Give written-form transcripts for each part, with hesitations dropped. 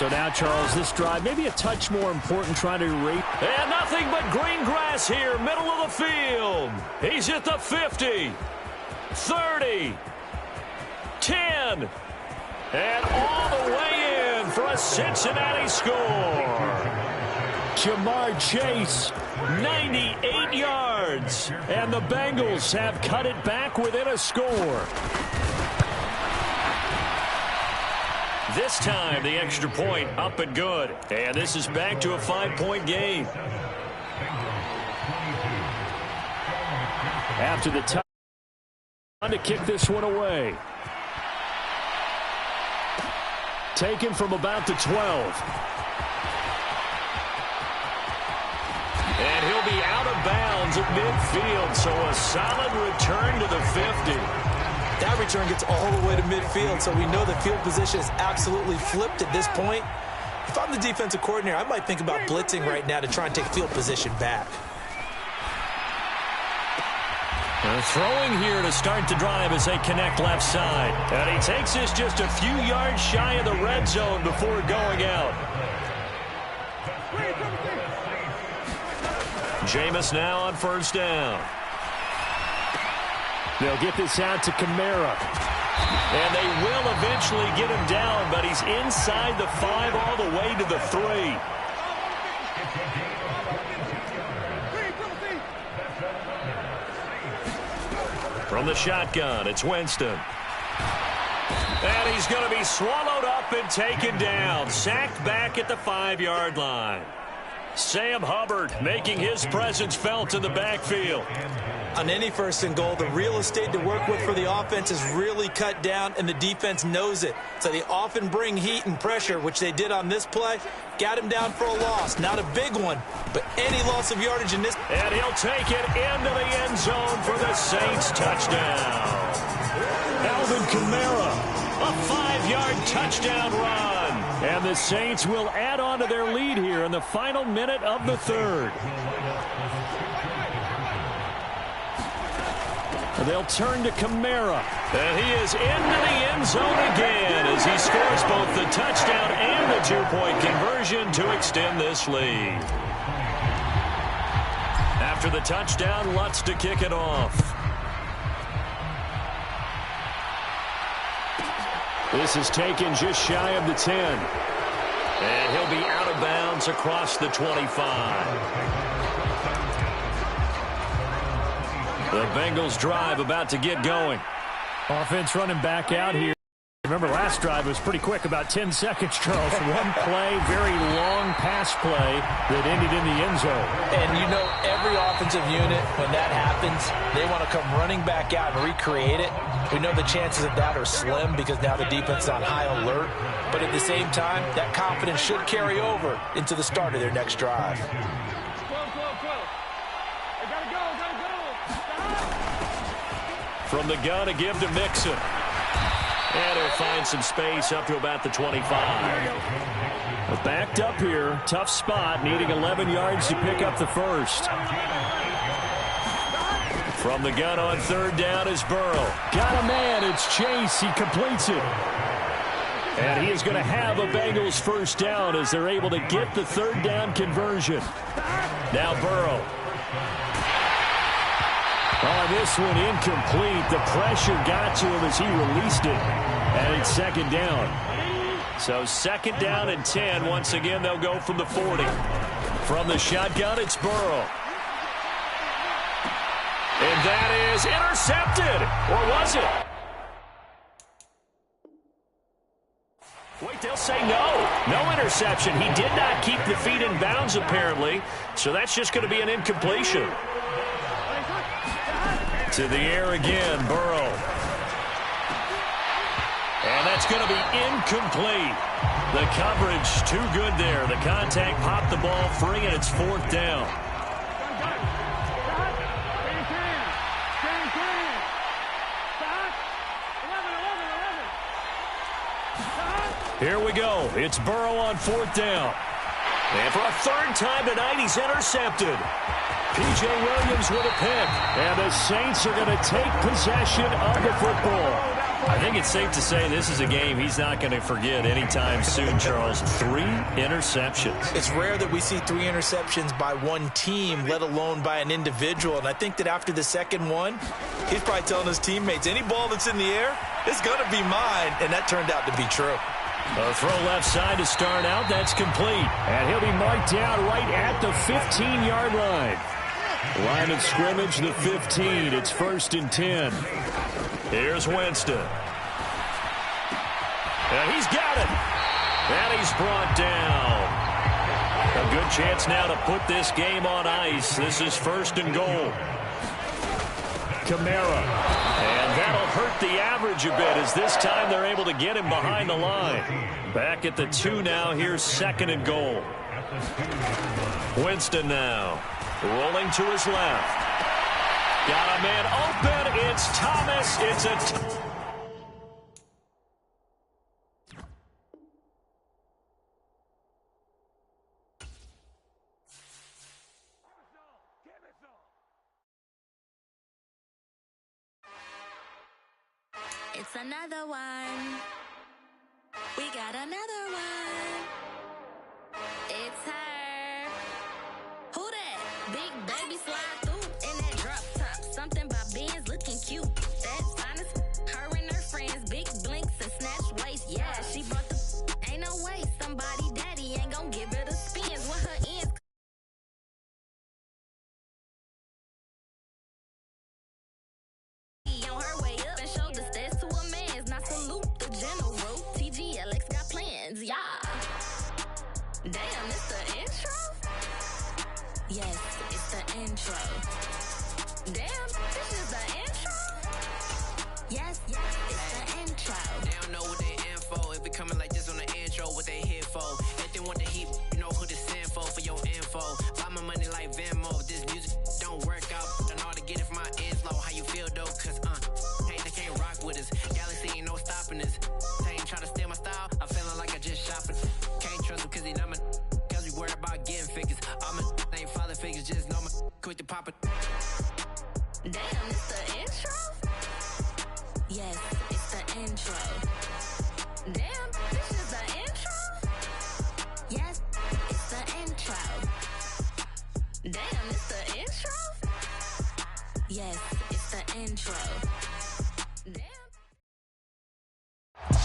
So now, Charles, this drive maybe a touch more important, trying to erase. And nothing but green grass here, middle of the field. He's at the 50, 30, 10, and all the way in for a Cincinnati score. Jamar Chase, 98 yards, and the Bengals have cut it back within a score. This time, the extra point up and good. And this is back to a 5-point game. After the time to kick this one away. Taken from about the 12. And he'll be out of bounds at midfield, so a solid return to the 50. That return gets all the way to midfield, so we know the field position is absolutely flipped at this point. If I'm the defensive coordinator, I might think about blitzing right now to try and take field position back. They're throwing here to start the drive as they connect left side. And he takes this just a few yards shy of the red zone before going out. Jameis now on first down. They'll get this out to Kamara. And they will eventually get him down, but he's inside the 5 all the way to the 3. From the shotgun, it's Winston. And he's going to be swallowed up and taken down. Sacked back at the 5-yard line. Sam Hubbard making his presence felt in the backfield. On any first and goal, the real estate to work with for the offense is really cut down, and the defense knows it. So they often bring heat and pressure, which they did on this play. Got him down for a loss. Not a big one, but any loss of yardage in this. And he'll take it into the end zone for the Saints touchdown. Alvin Kamara, a 5-yard touchdown run. And the Saints will add on to their lead here in the final minute of the third. They'll turn to Kamara. And he is into the end zone again as he scores both the touchdown and the 2-point conversion to extend this lead. After the touchdown, Lutz to kick it off. This is taken just shy of the 10. And he'll be out of bounds across the 25. The Bengals drive about to get going. Offense running back out here. Remember, last drive was pretty quick, about 10 seconds, Charles. One play, very long pass play that ended in the end zone. And you know, every offensive unit, when that happens, they want to come running back out and recreate it. We know the chances of that are slim because now the defense is on high alert. But at the same time, that confidence should carry over into the start of their next drive. From the gun, a give to Mixon. And he'll find some space up to about the 25. Backed up here, tough spot, needing 11 yards to pick up the first. From the gun on third down is Burrow. Got a man, it's Chase, he completes it. And he is going to have a Bengals first down as they're able to get the third down conversion. Now Burrow. Oh, this one incomplete. The pressure got to him as he released it. And it's second down. So second down and 10. Once again, they'll go from the 40. From the shotgun, it's Burrow. And that is intercepted. Or was it? Wait, they'll say no. No interception. He did not keep the feet in bounds, apparently. So that's just going to be an incompletion. To the air again, Burrow. And that's going to be incomplete. The coverage too good there. The contact popped the ball free, and it's fourth down. Here we go. It's Burrow on fourth down. And for a third time tonight, he's intercepted. P.J. Williams with a pick. And the Saints are going to take possession of the football. I think it's safe to say this is a game he's not going to forget anytime soon, Charles. 3 interceptions. It's rare that we see 3 interceptions by one team, let alone by an individual. And I think that after the second one, he's probably telling his teammates, any ball that's in the air, it's going to be mine. And that turned out to be true. A throw left side to start out. That's complete. And he'll be marked down right at the 15-yard line. Line of scrimmage, the 15. It's 1st and 10. Here's Winston. And he's got it. And he's brought down. A good chance now to put this game on ice. This is 1st and goal. Kamara. And that'll hurt the average a bit as this time they're able to get him behind the line. Back at the 2 now. Here's 2nd and goal. Winston now. Rolling to his left. Got a man open. It's Thomas. It's a... It's another one. We got another one. It's her. Who that? Big baby slide through in that drop top. Something by BUNZ looking cute. That's honest. Her and her friends, big blinks and snatch waist. Yeah, she brought the... Ain't no way somebody daddy ain't gonna give her the spins with her ends. On her way up and showed the stats to a man's. Not salute the general. TGLX got plans, yeah. Damn, it's the intro? Yes, it's the intro. Damn, this is the intro? Yes, it's the intro. They don't know what they in for. If it coming like this on the intro, what they here for? If they want the heat, you know who to send for your info. Buy my money like Venmo. If this music don't work out, I know how to get it from my ends low. How you feel though? Cause hey, they can't rock with us. Galaxy ain't no stopping us. They ain't trying to steal my style. I'm feeling like I just shot for. Can't trust him cause he not my. Cause we worried about getting figures. All my ain't father figures, just know my quick to pop it. Damn, it's the intro? Yes, it's the intro. Damn, this is the intro? Yes, it's the intro. Damn, it's the intro? Yes, it's the intro. Damn.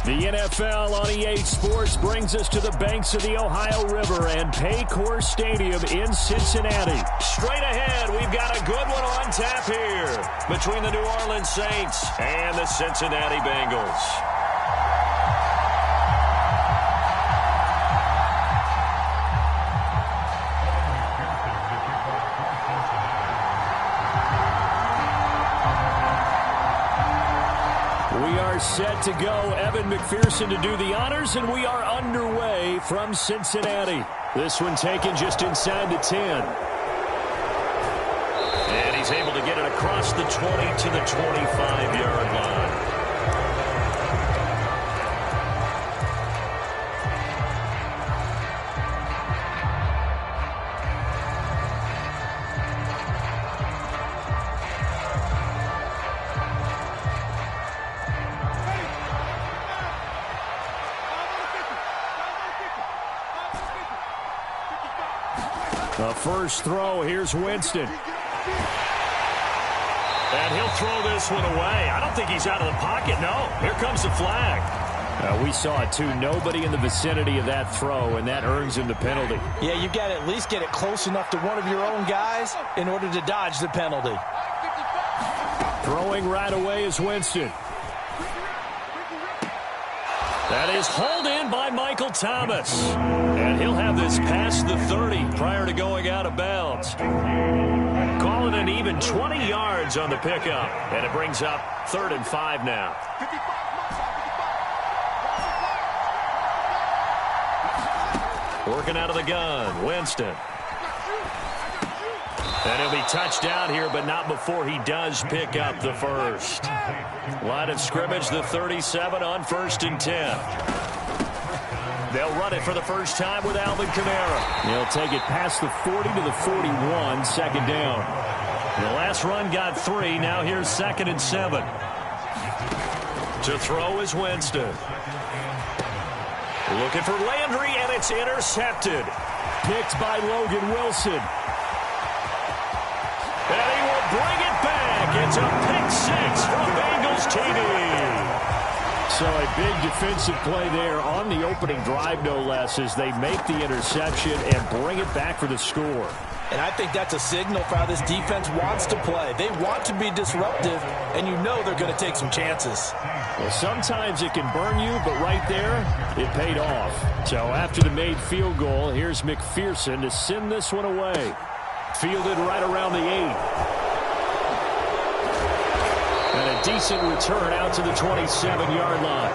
The NFL on EA Sports brings us to the banks of the Ohio River and Paycor Stadium in Cincinnati. Straight ahead, we've got a good one on tap here between the New Orleans Saints and the Cincinnati Bengals. We are set to go. Evan McPherson to do the honors, and we are underway from Cincinnati. This one taken just inside the 10. And he's able to get it across the 20 to the 25-yard line. The first throw, here's Winston. And he'll throw this one away. I don't think he's out of the pocket, no. Here comes the flag. We saw it, too. Nobody in the vicinity of that throw, and that earns him the penalty. Yeah, you've got to at least get it close enough to one of your own guys in order to dodge the penalty. Throwing right away is Winston. That is hauled in by Michael Thomas. And he'll have this past the 30 prior to going out of bounds. Call it an even 20 yards on the pickup. And it brings up 3rd and 5 now. Working out of the gun, Winston. And he'll be touched down here, but not before he does pick up the first. Line of scrimmage, the 37 on 1st and 10. They'll run it for the first time with Alvin Kamara. They'll take it past the 40 to the 41, 2nd down. The last run got 3. Now here's 2nd and 7. To throw is Winston. Looking for Landry, and it's intercepted. Picked by Logan Wilson. And he will bring it back. It's a pick six from Bengals TV. So a big defensive play there on the opening drive, no less, as they make the interception and bring it back for the score. And I think that's a signal for how this defense wants to play. They want to be disruptive, and you know they're going to take some chances. Well, sometimes it can burn you, but right there, it paid off. So after the made field goal, here's McPherson to send this one away. Fielded right around the 8. And a decent return out to the 27-yard line.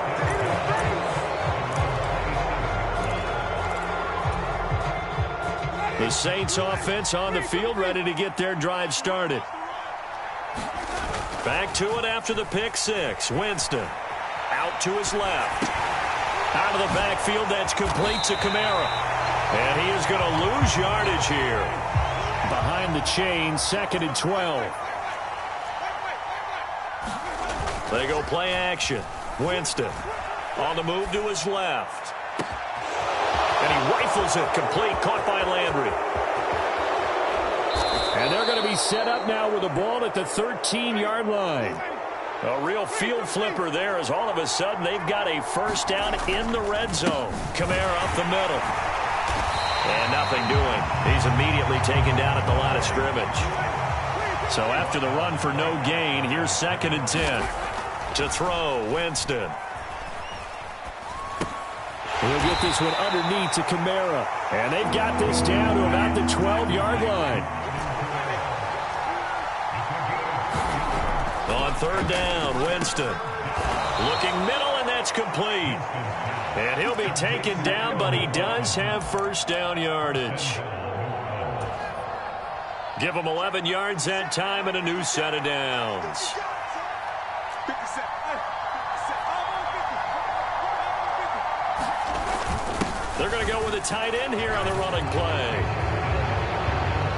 The Saints offense on the field, ready to get their drive started. Back to it after the pick six. Winston out to his left. Out of the backfield, that's complete to Kamara. And he is going to lose yardage here. Behind the chain, 2nd and 12. They go play action. Winston on the move to his left. And he rifles it complete, caught by Landry. And they're going to be set up now with the ball at the 13-yard line. A real field flipper there as all of a sudden they've got a first down in the red zone. Kamara up the middle. And nothing doing. He's immediately taken down at the line of scrimmage. So after the run for no gain, here's 2nd and 10. To throw, Winston. He'll get this one underneath to Kamara. And they've got this down to about the 12-yard line. On 3rd down, Winston. Looking middle, and that's complete. And he'll be taken down, but he does have first down yardage. Give him 11 yards that time and a new set of downs. They're going to go with a tight end here on the running play.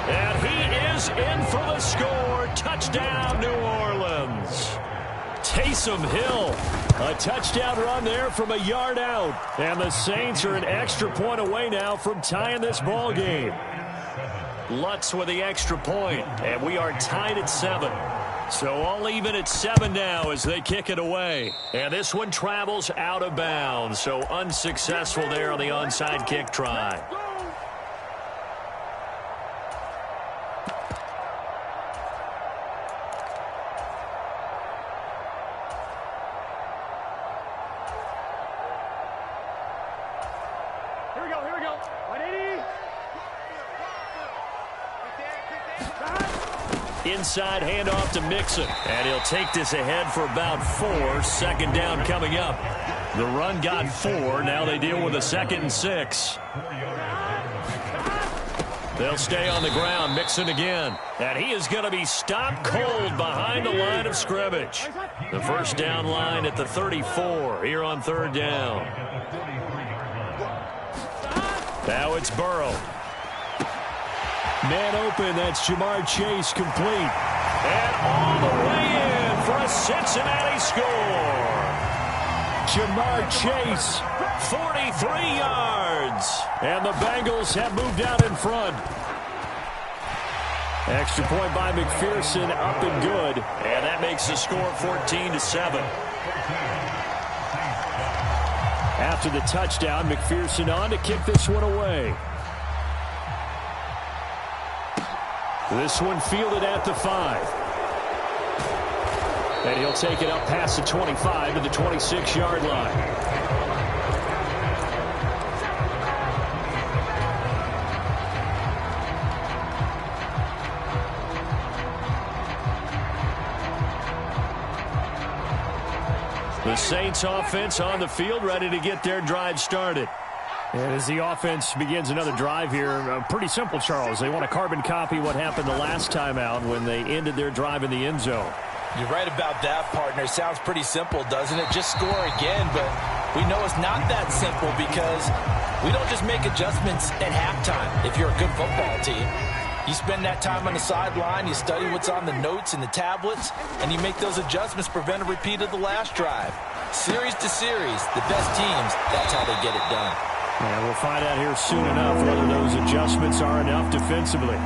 And he is in for the score. Touchdown, New Orleans. Taysom Hill. A touchdown run there from a yard out. And the Saints are an extra point away now from tying this ball game. Lutz with the extra point. And we are tied at 7. So all even at 7 now as they kick it away. And this one travels out of bounds. So unsuccessful there on the onside kick try. Here we go. 180. Inside handoff to Mixon. And he'll take this ahead for about 4. 2nd down coming up. The run got 4. Now they deal with a 2nd and 6. They'll stay on the ground. Mixon again. And he is going to be stopped cold behind the line of scrimmage. The first down line at the 34 here on 3rd down. Now it's Burrow. Man open, that's Jamar Chase, complete. And all the way in for a Cincinnati score. Jamar Chase, 43 yards. and the Bengals have moved out in front. Extra point by McPherson, up and good. And that makes the score 14-7. After the touchdown, McPherson on to kick this one away. This one fielded at the 5. And he'll take it up past the 25 to the 26-yard line. The Saints offense on the field, ready to get their drive started. And as the offense begins another drive here, pretty simple, Charles. They want to carbon copy what happened the last time out when they ended their drive in the end zone. You're right about that, partner. Sounds pretty simple, doesn't it? Just score again, but we know it's not that simple because we don't just make adjustments at halftime if you're a good football team. You spend that time on the sideline, you study what's on the notes and the tablets, and you make those adjustments to prevent a repeat of the last drive. Series to series, the best teams, that's how they get it done. And we'll find out here soon enough whether those adjustments are enough defensively.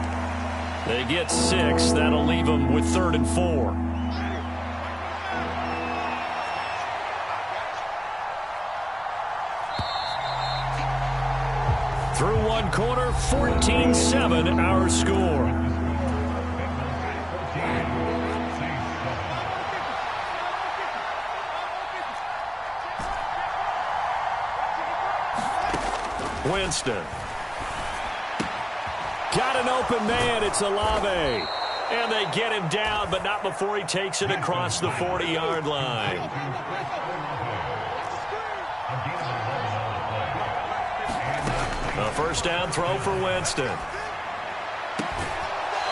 They get 6. That'll leave them with 3rd and 4. Through one quarter, 14-7 our score. Winston. Got an open man. It's Olave. And they get him down, but not before he takes it across the 40-yard line. A first down throw for Winston.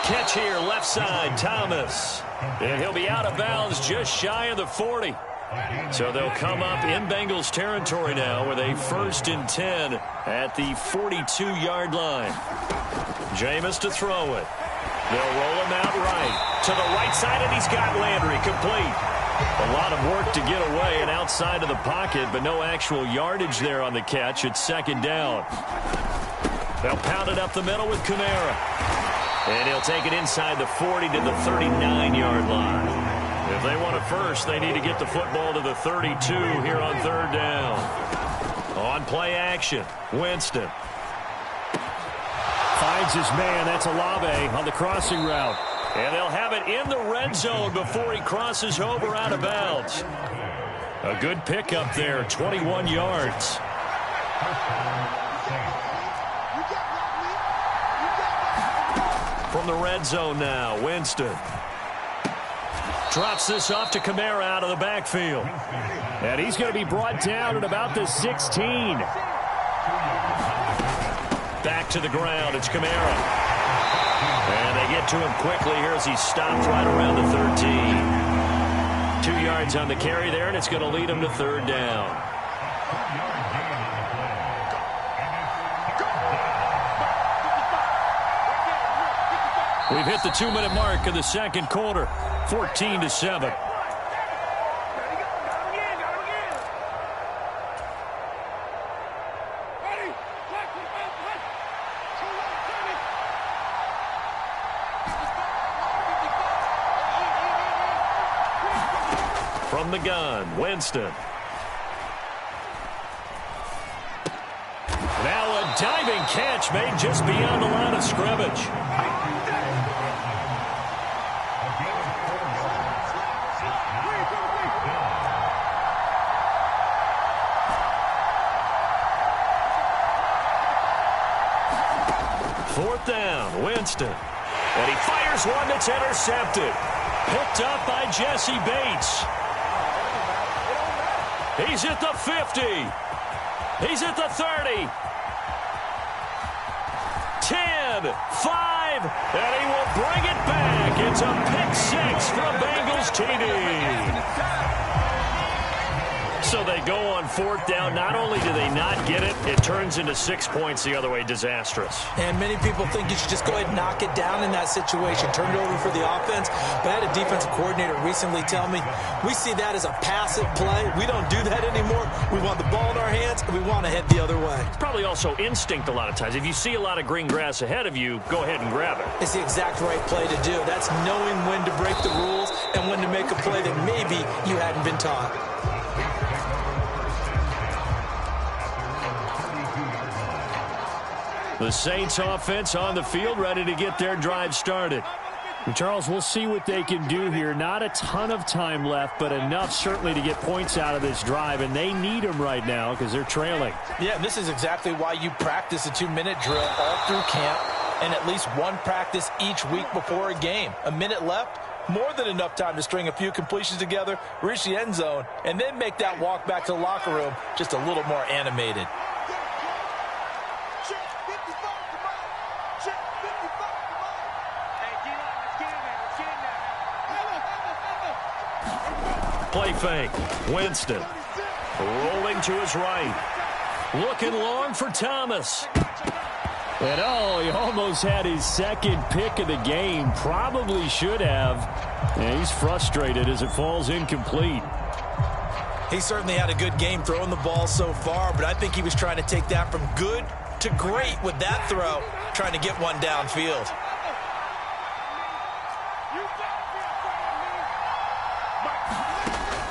Catch here, left side, Thomas. And he'll be out of bounds just shy of the 40. So they'll come up in Bengals territory now with a 1st and 10 at the 42-yard line. Jameis to throw it. They'll roll him out right. To the right side, and he's got Landry complete. A lot of work to get away and outside of the pocket, but no actual yardage there on the catch. It's 2nd down. They'll pound it up the middle with Kamara. And he'll take it inside the 40 to the 39-yard line. If they want it first, they need to get the football to the 32 here on 3rd down. On play action, Winston. Finds his man. That's Olave on the crossing route. And they'll have it in the red zone before he crosses over out of bounds. A good pickup there, 21 yards. From the red zone now, Winston. Drops this off to Kamara out of the backfield. And he's going to be brought down at about the 16. Back to the ground. It's Kamara. And they get to him quickly here as he stops right around the 13. 2 yards on the carry there, and it's going to lead him to 3rd down. We've hit the 2-minute mark of the 2nd quarter. 14-7. From the gun, Winston. Now a diving catch made just beyond the line of scrimmage. Fourth down, Winston. And he fires one that's intercepted. Picked up by Jesse Bates. He's at the 50. He's at the 30. 10, 5, and he will bring it back. It's a pick 6 from Bengals TD. So they go on 4th down. Not only do they not get it, it turns into 6 points the other way. Disastrous. And many people think you should just go ahead and knock it down in that situation. Turn it over for the offense. But I had a defensive coordinator recently tell me, we see that as a passive play. We don't do that anymore. We want the ball in our hands, and we want to head the other way. It's probably also instinct a lot of times. If you see a lot of green grass ahead of you, go ahead and grab it. It's the exact right play to do. That's knowing when to break the rules and when to make a play that maybe you hadn't been taught. The Saints offense on the field, ready to get their drive started. And Charles, we'll see what they can do here. Not a ton of time left, but enough certainly to get points out of this drive, and they need them right now because they're trailing. Yeah, this is exactly why you practice a 2-minute drill all through camp and at least one practice each week before a game. A minute left, more than enough time to string a few completions together, reach the end zone, and then make that walk back to the locker room just a little more animated. Play fake. Winston rolling to his right. Looking long for Thomas. And he almost had his 2nd pick of the game. Probably should have. And he's frustrated as it falls incomplete. He certainly had a good game throwing the ball so far, but I think he was trying to take that from good to great with that throw, trying to get one downfield.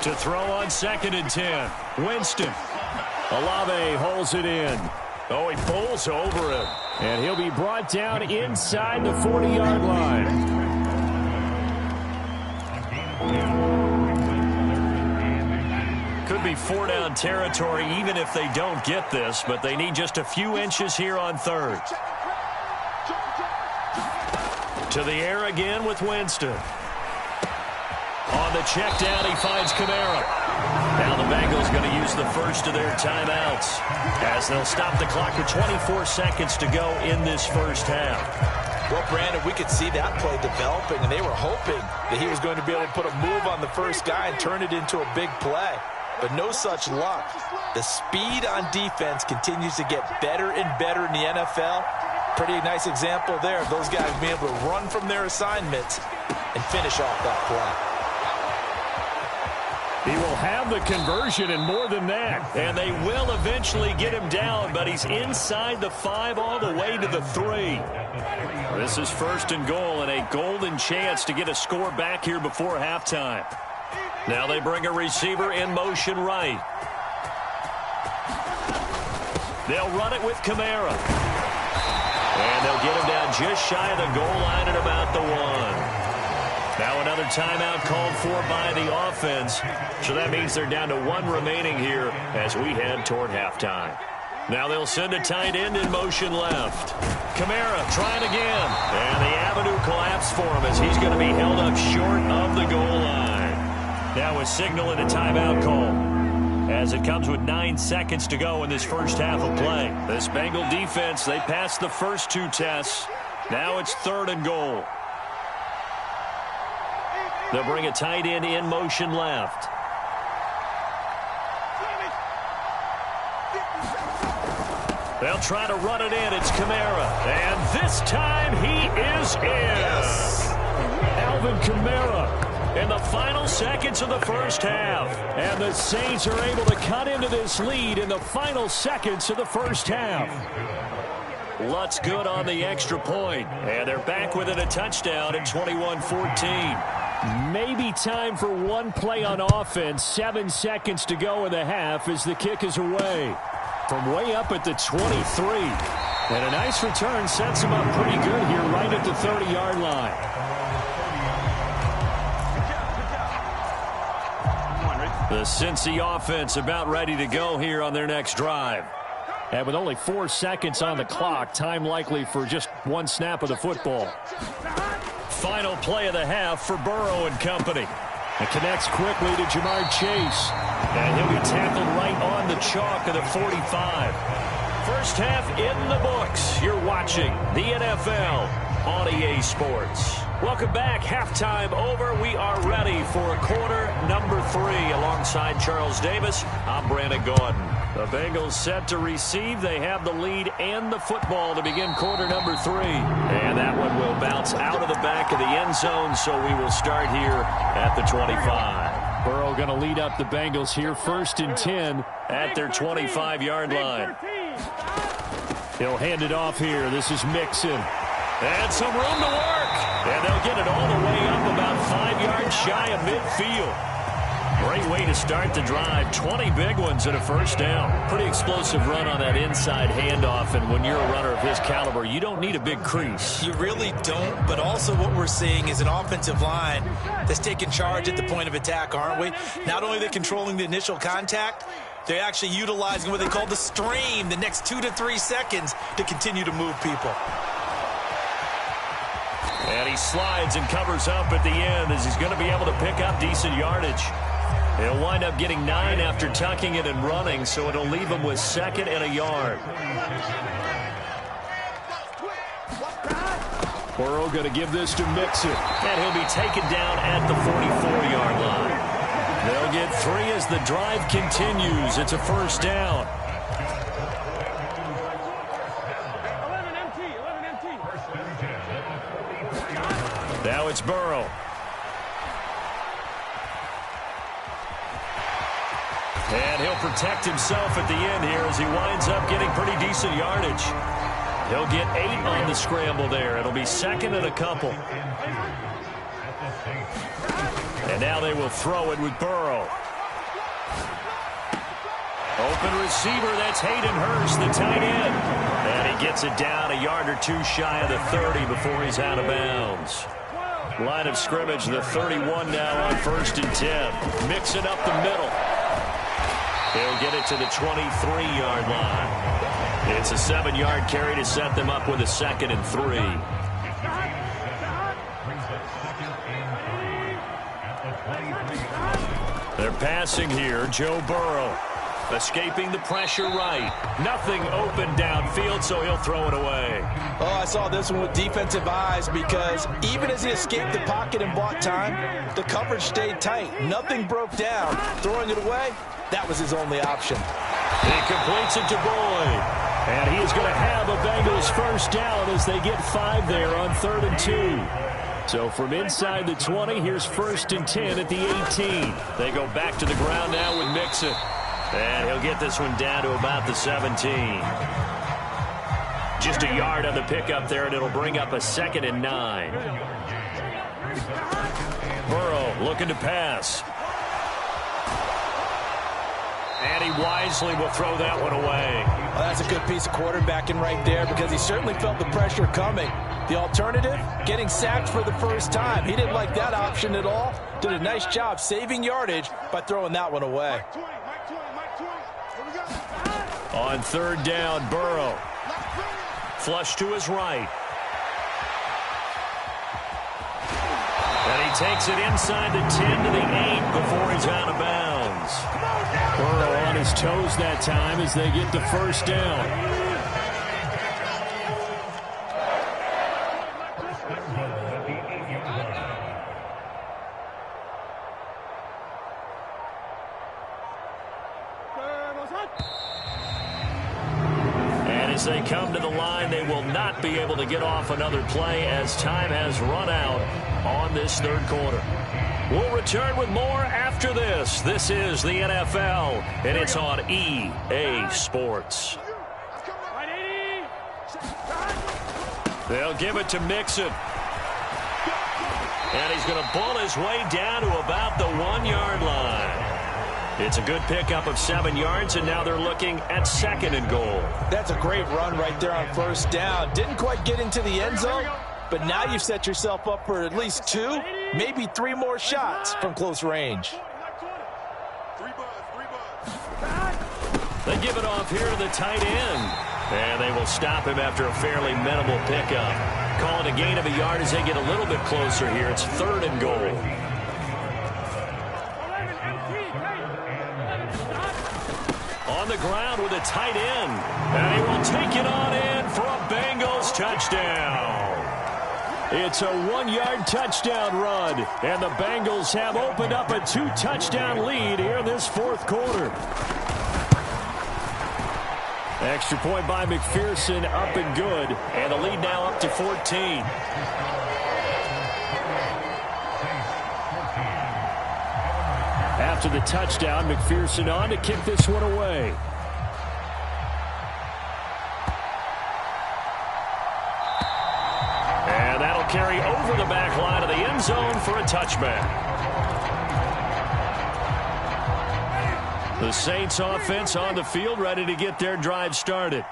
To throw on 2nd and 10. Winston. Olave holds it in. Oh, he pulls over him. And he'll be brought down inside the 40-yard line. Could be 4-down territory even if they don't get this, but they need just a few inches here on 3rd. To the air again with Winston. On the check down, he finds Kamara. Now the Bengals going to use the first of their timeouts as they'll stop the clock with 24 seconds to go in this first half. Well, Brandon, we could see that play developing, and they were hoping that he was going to be able to put a move on the first guy and turn it into a big play. But no such luck. The speed on defense continues to get better and better in the NFL. Pretty nice example there of those guys being able to run from their assignments and finish off that play. He will have the conversion and more than that. And they will eventually get him down, but he's inside the 5 all the way to the 3. This is 1st and goal and a golden chance to get a score back here before halftime. Now they bring a receiver in motion right. They'll run it with Kamara. And they'll get him down just shy of the goal line at about the 1. Now another timeout called for by the offense. So that means they're down to 1 remaining here as we head toward halftime. Now they'll send a tight end in motion left. Kamara trying again. And the avenue collapsed for him as he's going to be held up short of the goal line. Now a signal and a timeout call as it comes with 9 seconds to go in this first half of play. This Bengal defense, they passed the first 2 tests. Now it's 3rd and goal. They'll bring a tight end in motion left. They'll try to run it in. It's Kamara. And this time he is in. Yes. Alvin Kamara in the final seconds of the first half. And the Saints are able to cut into this lead in the final seconds of the first half. Lutz good on the extra point. And they're back within a touchdown at 21-14. Maybe time for one play on offense. 7 seconds to go in the half as the kick is away. From way up at the 23. And a nice return sets him up pretty good here right at the 30-yard line. The Cincy offense about ready to go here on their next drive. And with only 4 seconds on the clock, time likely for just 1 snap of the football. Final play of the half for Burrow and company. It connects quickly to Jamar Chase. And he'll be tackled right on the chalk of the 45. First half in the books. You're watching the NFL on EA Sports. Welcome back. Halftime over. We are ready for quarter number 3. Alongside Charles Davis, I'm Brandon Gordon. The Bengals set to receive. They have the lead and the football to begin quarter number 3. And that one will bounce out of the back of the end zone, so we will start here at the 25. Burrow going to lead up the Bengals here, 1st and 10 at their 25-yard line. He'll hand it off here. This is Mixon. And some room to work. And they'll get it all the way up about 5 yards shy of midfield. Great way to start the drive. 20 big ones and a first down. Pretty explosive run on that inside handoff. And when you're a runner of his caliber, you don't need a big crease. You really don't. But also what we're seeing is an offensive line that's taking charge at the point of attack, aren't we? Not only are they controlling the initial contact, they're actually utilizing what they call the stream, the next 2 to 3 seconds, to continue to move people. And he slides and covers up at the end as he's going to be able to pick up decent yardage. He'll wind up getting 9 after tucking it and running, so it'll leave him with 2nd and a yard. Burrow going to give this to Mixon. And he'll be taken down at the 44-yard line. They'll get 3 as the drive continues. It's a first down. Now it's Burrow. he'll protect himself at the end here as he winds up getting pretty decent yardage. He'll get 8 on the scramble there. It'll be second and a couple. And now they will throw it with Burrow. Open receiver, that's Hayden Hurst, the tight end. And he gets it down a yard or two shy of the 30 before he's out of bounds. Line of scrimmage, the 31 now on 1st and 10. Mixing up the middle. He'll get it to the 23-yard line. It's a 7-yard carry to set them up with a 2nd and 3. They're passing here, Joe Burrow. Escaping the pressure right. Nothing open downfield, so he'll throw it away. Oh, I saw this one with defensive eyes because even as he escaped the pocket and bought time, the coverage stayed tight. Nothing broke down. Throwing it away, that was his only option. He completes it to Boyd. And he is going to have a Bengals first down as they get 5 there on 3rd and 2. So from inside the 20, here's 1st and 10 at the 18. They go back to the ground now with Mixon. And he'll get this one down to about the 17. Just a yard on the pickup there, and it'll bring up a 2nd and 9. Burrow looking to pass. And he wisely will throw that one away. Well, that's a good piece of quarterbacking right there because he certainly felt the pressure coming. The alternative, getting sacked for the first time. He didn't like that option at all. Did a nice job saving yardage by throwing that one away. On 3rd down, Burrow. Flush to his right. And he takes it inside the 10 to the 8 before he's out of bounds. Burrow on his toes that time as they get the first down. As they come to the line, they will not be able to get off another play as time has run out on this 3rd quarter. We'll return with more after this. This is the NFL, and it's on EA Sports. They'll give it to Mixon. And he's going to bull his way down to about the 1-yard line. It's a good pickup of 7 yards, and now they're looking at 2nd and goal. That's a great run right there on 1st down. Didn't quite get into the end zone, but now you've set yourself up for at least 2, maybe 3 more shots from close range. They give it off here to the tight end. And they will stop him after a fairly minimal pickup. Call it a gain of a yard as they get a little bit closer here. It's 3rd and goal. On the ground with a tight end. And he will take it on in for a Bengals touchdown. It's a 1-yard touchdown run. And the Bengals have opened up a 2-touchdown lead here in this 4th quarter. Extra point by McPherson, up and good. And the lead now up to 14. After the touchdown, McPherson on to kick this one away. And that'll carry over the back line of the end zone for a touchback. The Saints offense on the field, ready to get their drive started.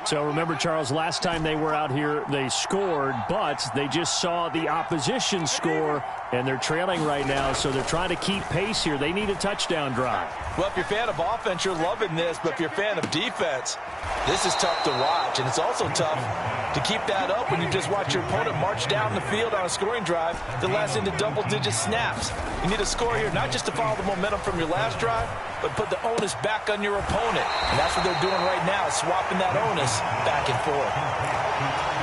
So remember, Charles, last time they were out here, they scored, but they just saw the opposition score, and they're trailing right now, so they're trying to keep pace here. They need a touchdown drive. Well, if you're a fan of offense, you're loving this, but if you're a fan of defense, this is tough to watch, and it's also tough to keep that up when you just watch your opponent march down the field on a scoring drive that lasts into double-digit snaps. You need a score here, not just to follow the momentum from your last drive, but put the onus back on your opponent. And that's what they're doing right now, swapping that onus back and forth.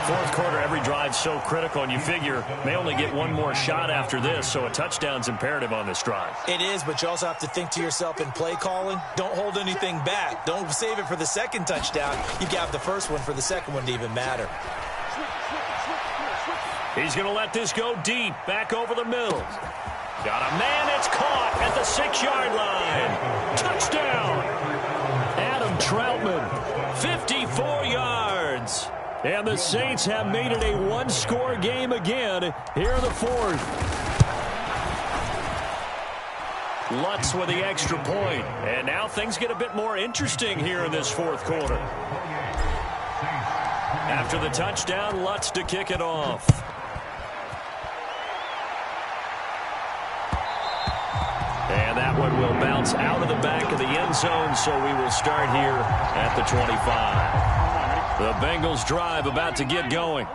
4th quarter, every drive's so critical, and you figure they only get one more shot after this, so a touchdown's imperative on this drive. It is, but you also have to think to yourself in play calling, don't hold anything back. Don't save it for the second touchdown. You got the first one for the second one to even matter. He's going to let this go deep, back over the middle. Got a man that's caught at the 6-yard line. Touchdown. Troutman, 54 yards. And the Saints have made it a one-score game again here in the fourth. Lutz with the extra point. And now things get a bit more interesting here in this fourth quarter. After the touchdown, Lutz to kick it off. And that one will bounce out of the back of the end zone, so we will start here at the 25. The Bengals drive about to get going.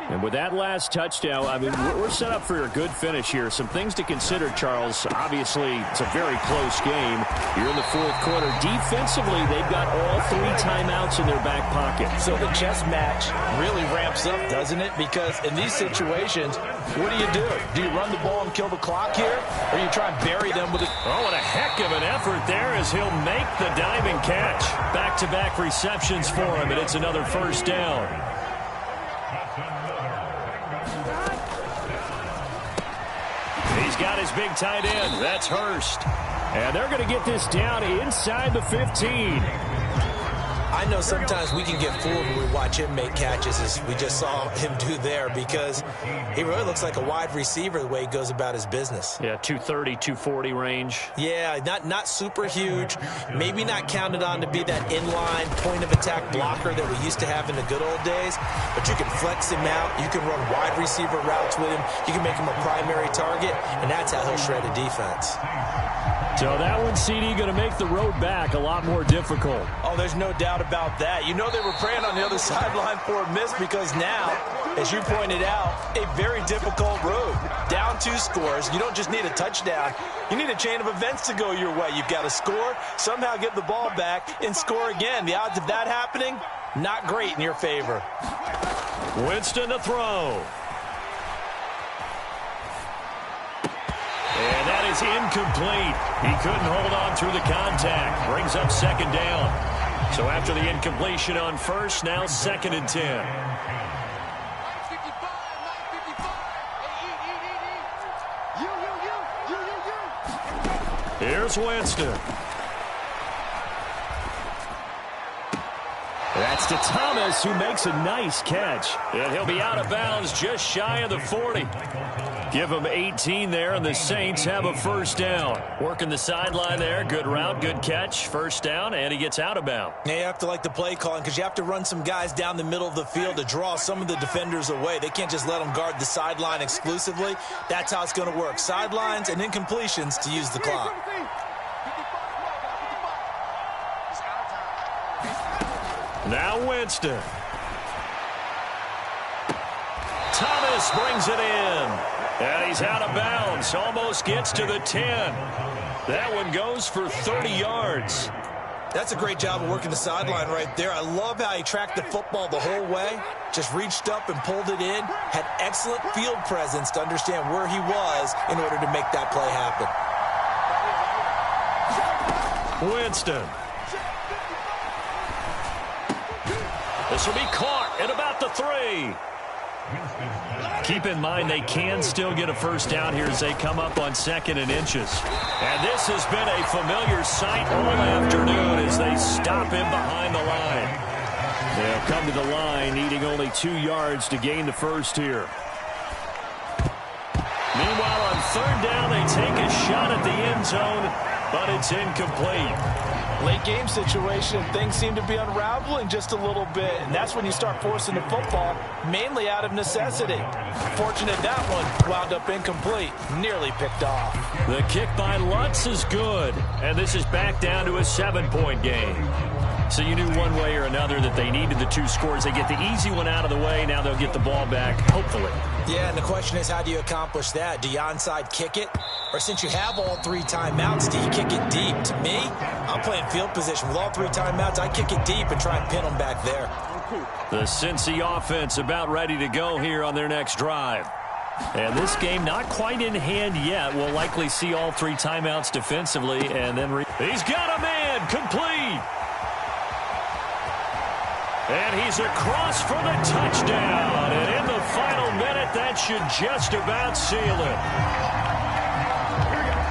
And with that last touchdown, I mean, we're set up for a good finish here. Some things to consider, Charles. Obviously, it's a very close game. You're in the fourth quarter. Defensively, they've got all 3 timeouts in their back pocket. So the chess match really ramps up, doesn't it? Because in these situations, what do? Do you run the ball and kill the clock here? Or do you try and bury them with it? Oh, and a heck of an effort there as he'll make the diving catch. Back-to-back receptions for him, and it's another first down. He's got his big tight end. That's Hurst. And they're going to get this down inside the 15. I know sometimes we can get fooled when we watch him make catches, as we just saw him do there, because he really looks like a wide receiver the way he goes about his business. Yeah, 230, 240 range. Yeah, not super huge. Maybe not counted on to be that inline point-of-attack blocker that we used to have in the good old days, but you can flex him out. You can run wide receiver routes with him. You can make him a primary target, and that's how he'll shred a defense. So that one, CD, going to make the road back a lot more difficult. Oh, there's no doubt about that. You know they were praying on the other sideline for a miss, because now, as you pointed out, a very difficult road. Down 2 scores. You don't just need a touchdown. You need a chain of events to go your way. You've got to score, somehow get the ball back, and score again. The odds of that happening, not great in your favor. Winston to throw. And that is incomplete. He couldn't hold on through the contact. Brings up second down. So after the incompletion on first, now 2nd and 10. Here's Winston. That's to Thomas, who makes a nice catch. And he'll be out of bounds just shy of the 40. Give him 18 there, and the Saints have a first down. Working the sideline there. Good route, good catch. First down, and he gets out of bounds. Yeah, you have to like the play calling, because you have to run some guys down the middle of the field to draw some of the defenders away. They can't just let them guard the sideline exclusively. That's how it's going to work. Sidelines and incompletions to use the clock. Now Winston. Thomas brings it in. And he's out of bounds. Almost gets to the 10. That one goes for 30 yards. That's a great job of working the sideline right there. I love how he tracked the football the whole way. Just reached up and pulled it in. Had excellent field presence to understand where he was in order to make that play happen. Winston. This will be caught at about the 3. Keep in mind they can still get a first down here as they come up on 2nd and inches. And this has been a familiar sight all afternoon as they stop him behind the line. They'll come to the line needing only 2 yards to gain the first here. Meanwhile, on 3rd down, they take a shot at the end zone, but it's incomplete. Late game situation, things seem to be unraveling just a little bit, and that's when you start forcing the football, mainly out of necessity. Fortunate that one wound up incomplete, nearly picked off. The kick by Lutz is good, and this is back down to a 7-point game. So you knew one way or another that they needed the 2 scores. They get the easy one out of the way. Now they'll get the ball back, hopefully. Yeah, and the question is, how do you accomplish that? Do you onside kick it? Or since you have all 3 timeouts, do you kick it deep? To me, I'm playing field position. With all 3 timeouts, I kick it deep and try and pin them back there. The Cincy offense about ready to go here on their next drive. And this game not quite in hand yet. We'll likely see all 3 timeouts defensively. And then he's got a man complete. And he's across for the touchdown. And in the final minute, that should just about seal it.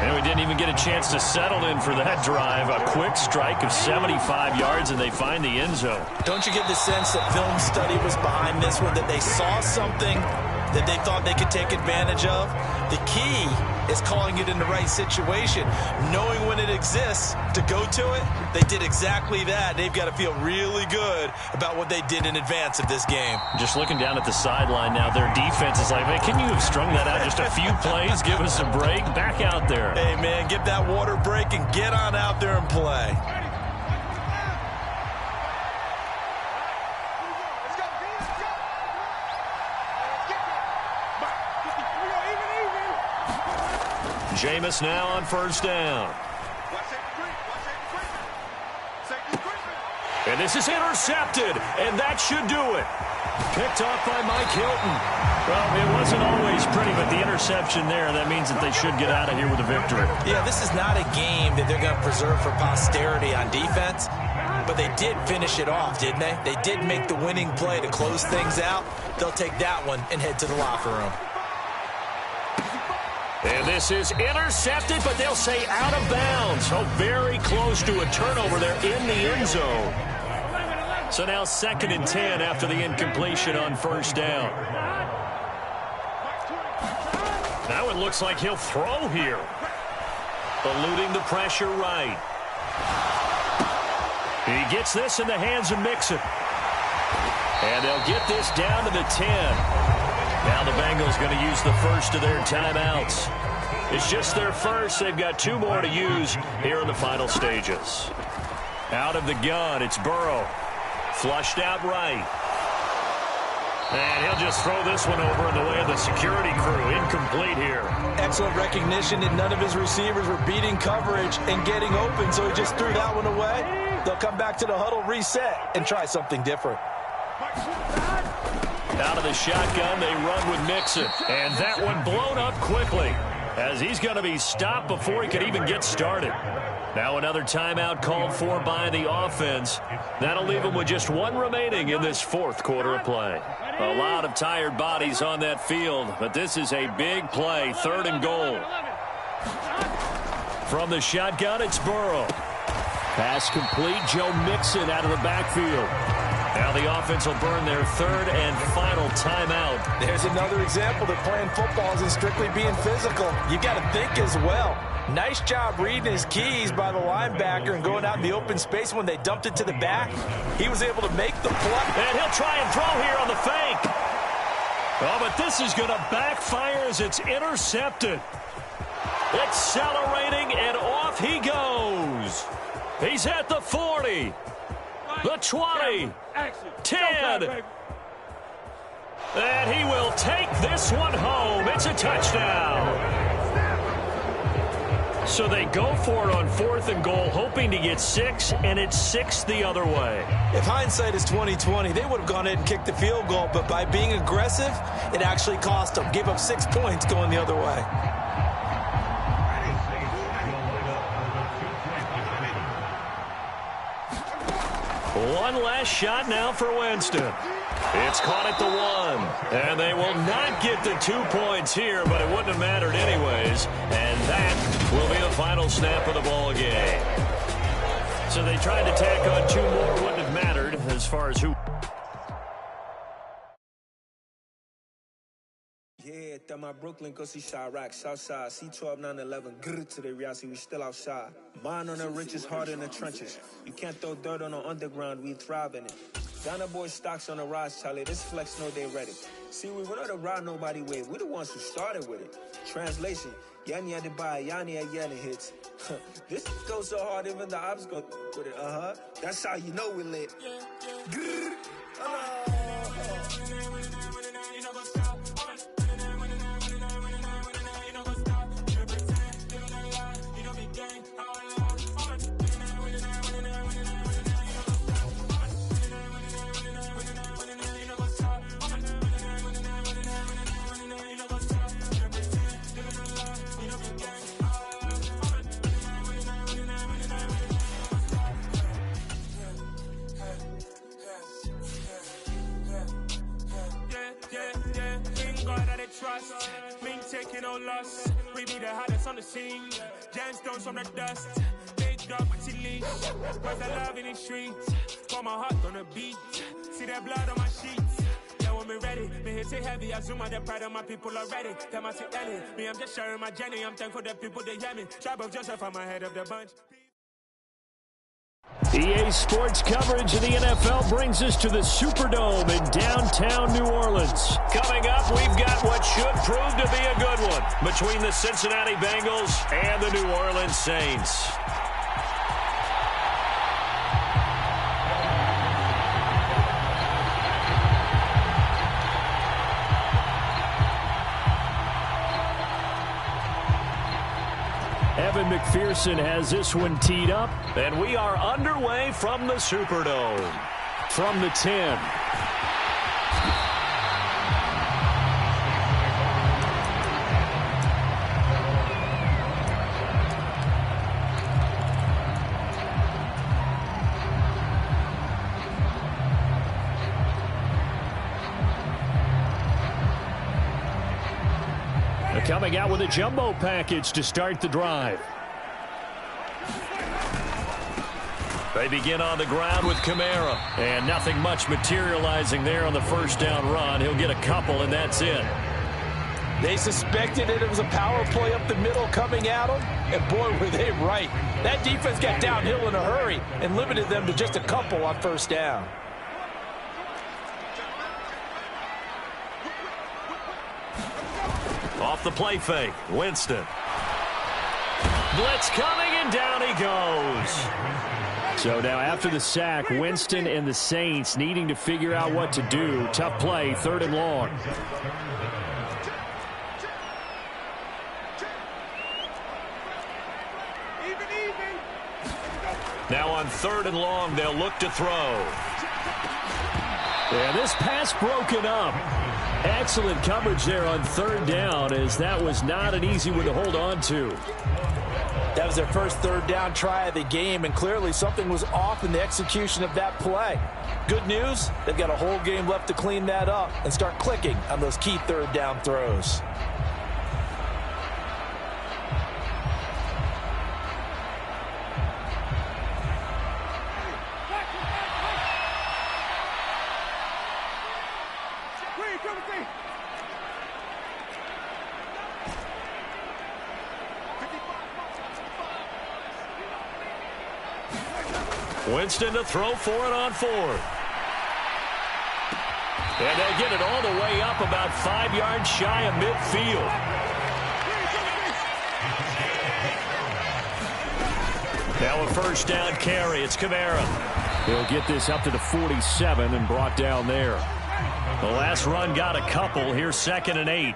And we didn't even get a chance to settle in for that drive. A quick strike of 75 yards, and they find the end zone. Don't you get the sense that film study was behind this one, that they saw something that they thought they could take advantage of? The key is calling it in the right situation, knowing when it exists to go to it. They did exactly that. They've got to feel really good about what they did in advance of this game. Just looking down at the sideline now, their defense is like, man, can you have strung that out just a few plays? Give us a break. Back out there. Hey, man, give that water break and get on out there and play. Jameis now on first down. And this is intercepted, and that should do it. Picked off by Mike Hilton. Well, it wasn't always pretty, but the interception there, that means that they should get out of here with a victory. Yeah, this is not a game that they're going to preserve for posterity on defense, but they did finish it off, didn't they? They did make the winning play to close things out. They'll take that one and head to the locker room. And this is intercepted, but they'll say out of bounds. So very close to a turnover there in the end zone. So now 2nd and 10 after the incompletion on first down. Now it looks like he'll throw here. Eluding the pressure right. He gets this in the hands of Mixon. And they'll get this down to the 10. Now the Bengals going to use the first of their timeouts. It's just their first. They've got 2 more to use here in the final stages. Out of the gun, it's Burrow. Flushed out right. And he'll just throw this one over in the way of the security crew. Incomplete here. Excellent recognition that none of his receivers were beating coverage and getting open, so he just threw that one away. They'll come back to the huddle, reset, and try something different. Out of the shotgun, they run with Mixon. And that one blown up quickly as he's going to be stopped before he could even get started. Now another timeout called for by the offense. That'll leave them with just 1 remaining in this 4th quarter of play. A lot of tired bodies on that field, but this is a big play, 3rd and goal. From the shotgun, it's Burrow. Pass complete, Joe Mixon out of the backfield. Now the offense will burn their 3rd and final timeout. There's another example that playing football isn't strictly being physical. You got to think as well. Nice job reading his keys by the linebacker and going out in the open space when they dumped it to the back. He was able to make the play. And he'll try and throw here on the fake. Oh, but this is going to backfire as it's intercepted. Accelerating, and off he goes. He's at the 40. The 20, 10, and he will take this one home. It's a touchdown. So they go for it on 4th and goal, hoping to get 6, and it's 6 the other way. If hindsight is 20/20, they would have gone ahead and kicked the field goal, but by being aggressive, it actually cost them. Gave up 6 points going the other way. One last shot now for Winston. It's caught at the 1. And they will not get the 2 points here, but it wouldn't have mattered anyways. And that will be the final snap of the ball game. So they tried to tack on 2 more. Wouldn't have mattered as far as who. Yeah, that my Brooklyn, go see Chirac, Southside, C12, 911, grrr to the reality, we still outside. Mine on the richest, heart in the trenches. You can't throw dirt on the underground, we thrive in it. Ghana boy stocks on the rise, Charlie, this flex know they ready. See, we went on the ride nobody with, we the ones who started with it. Translation, Yanni had to buy, Yanni had Yanni hits. This goes so hard, even the ops go with it, That's how you know we lit. Grrr. taking no loss. We be the hottest on the scene. Gemstones from the dust. Big dog, pretty leash. Where's the love in the streets? Pour my heart on the beat. See that blood on my sheets. Yeah, when me ready, me hit it heavy. I zoom on the pride of my people already. Tell my sick Ellie, me I'm just sharing my journey. I'm thankful that people they hear me. Tribe of Joseph, I'm ahead of the bunch. EA Sports coverage of the NFL brings us to the Superdome in downtown New Orleans. Coming up, we've got what should prove to be a good one between the Cincinnati Bengals and the New Orleans Saints. Evan McPherson has this one teed up. And we are underway from the Superdome. From the 10. Coming out with a jumbo package to start the drive. They begin on the ground with Kamara. And nothing much materializing there on the first down run. He'll get a couple, and that's it. They suspected it was a power play up the middle coming at them, and boy, were they right. That defense got downhill in a hurry and limited them to just a couple on first down. Off the play fake, Winston. Blitz coming, and down he goes. So now after the sack, Winston and the Saints needing to figure out what to do. Tough play, 3rd and long. Now on 3rd and long, they'll look to throw. Yeah, this pass broken up. Excellent coverage there on 3rd down, as that was not an easy one to hold on to. That was their first 3rd down try of the game, and clearly something was off in the execution of that play. Good news, they've got a whole game left to clean that up and start clicking on those key 3rd down throws. Winston to throw for it on 4th. And they'll get it all the way up about 5 yards shy of midfield. Now a first down carry. It's Kamara. He'll get this up to the 47 and brought down there. The last run got a couple. Here's 2nd and 8.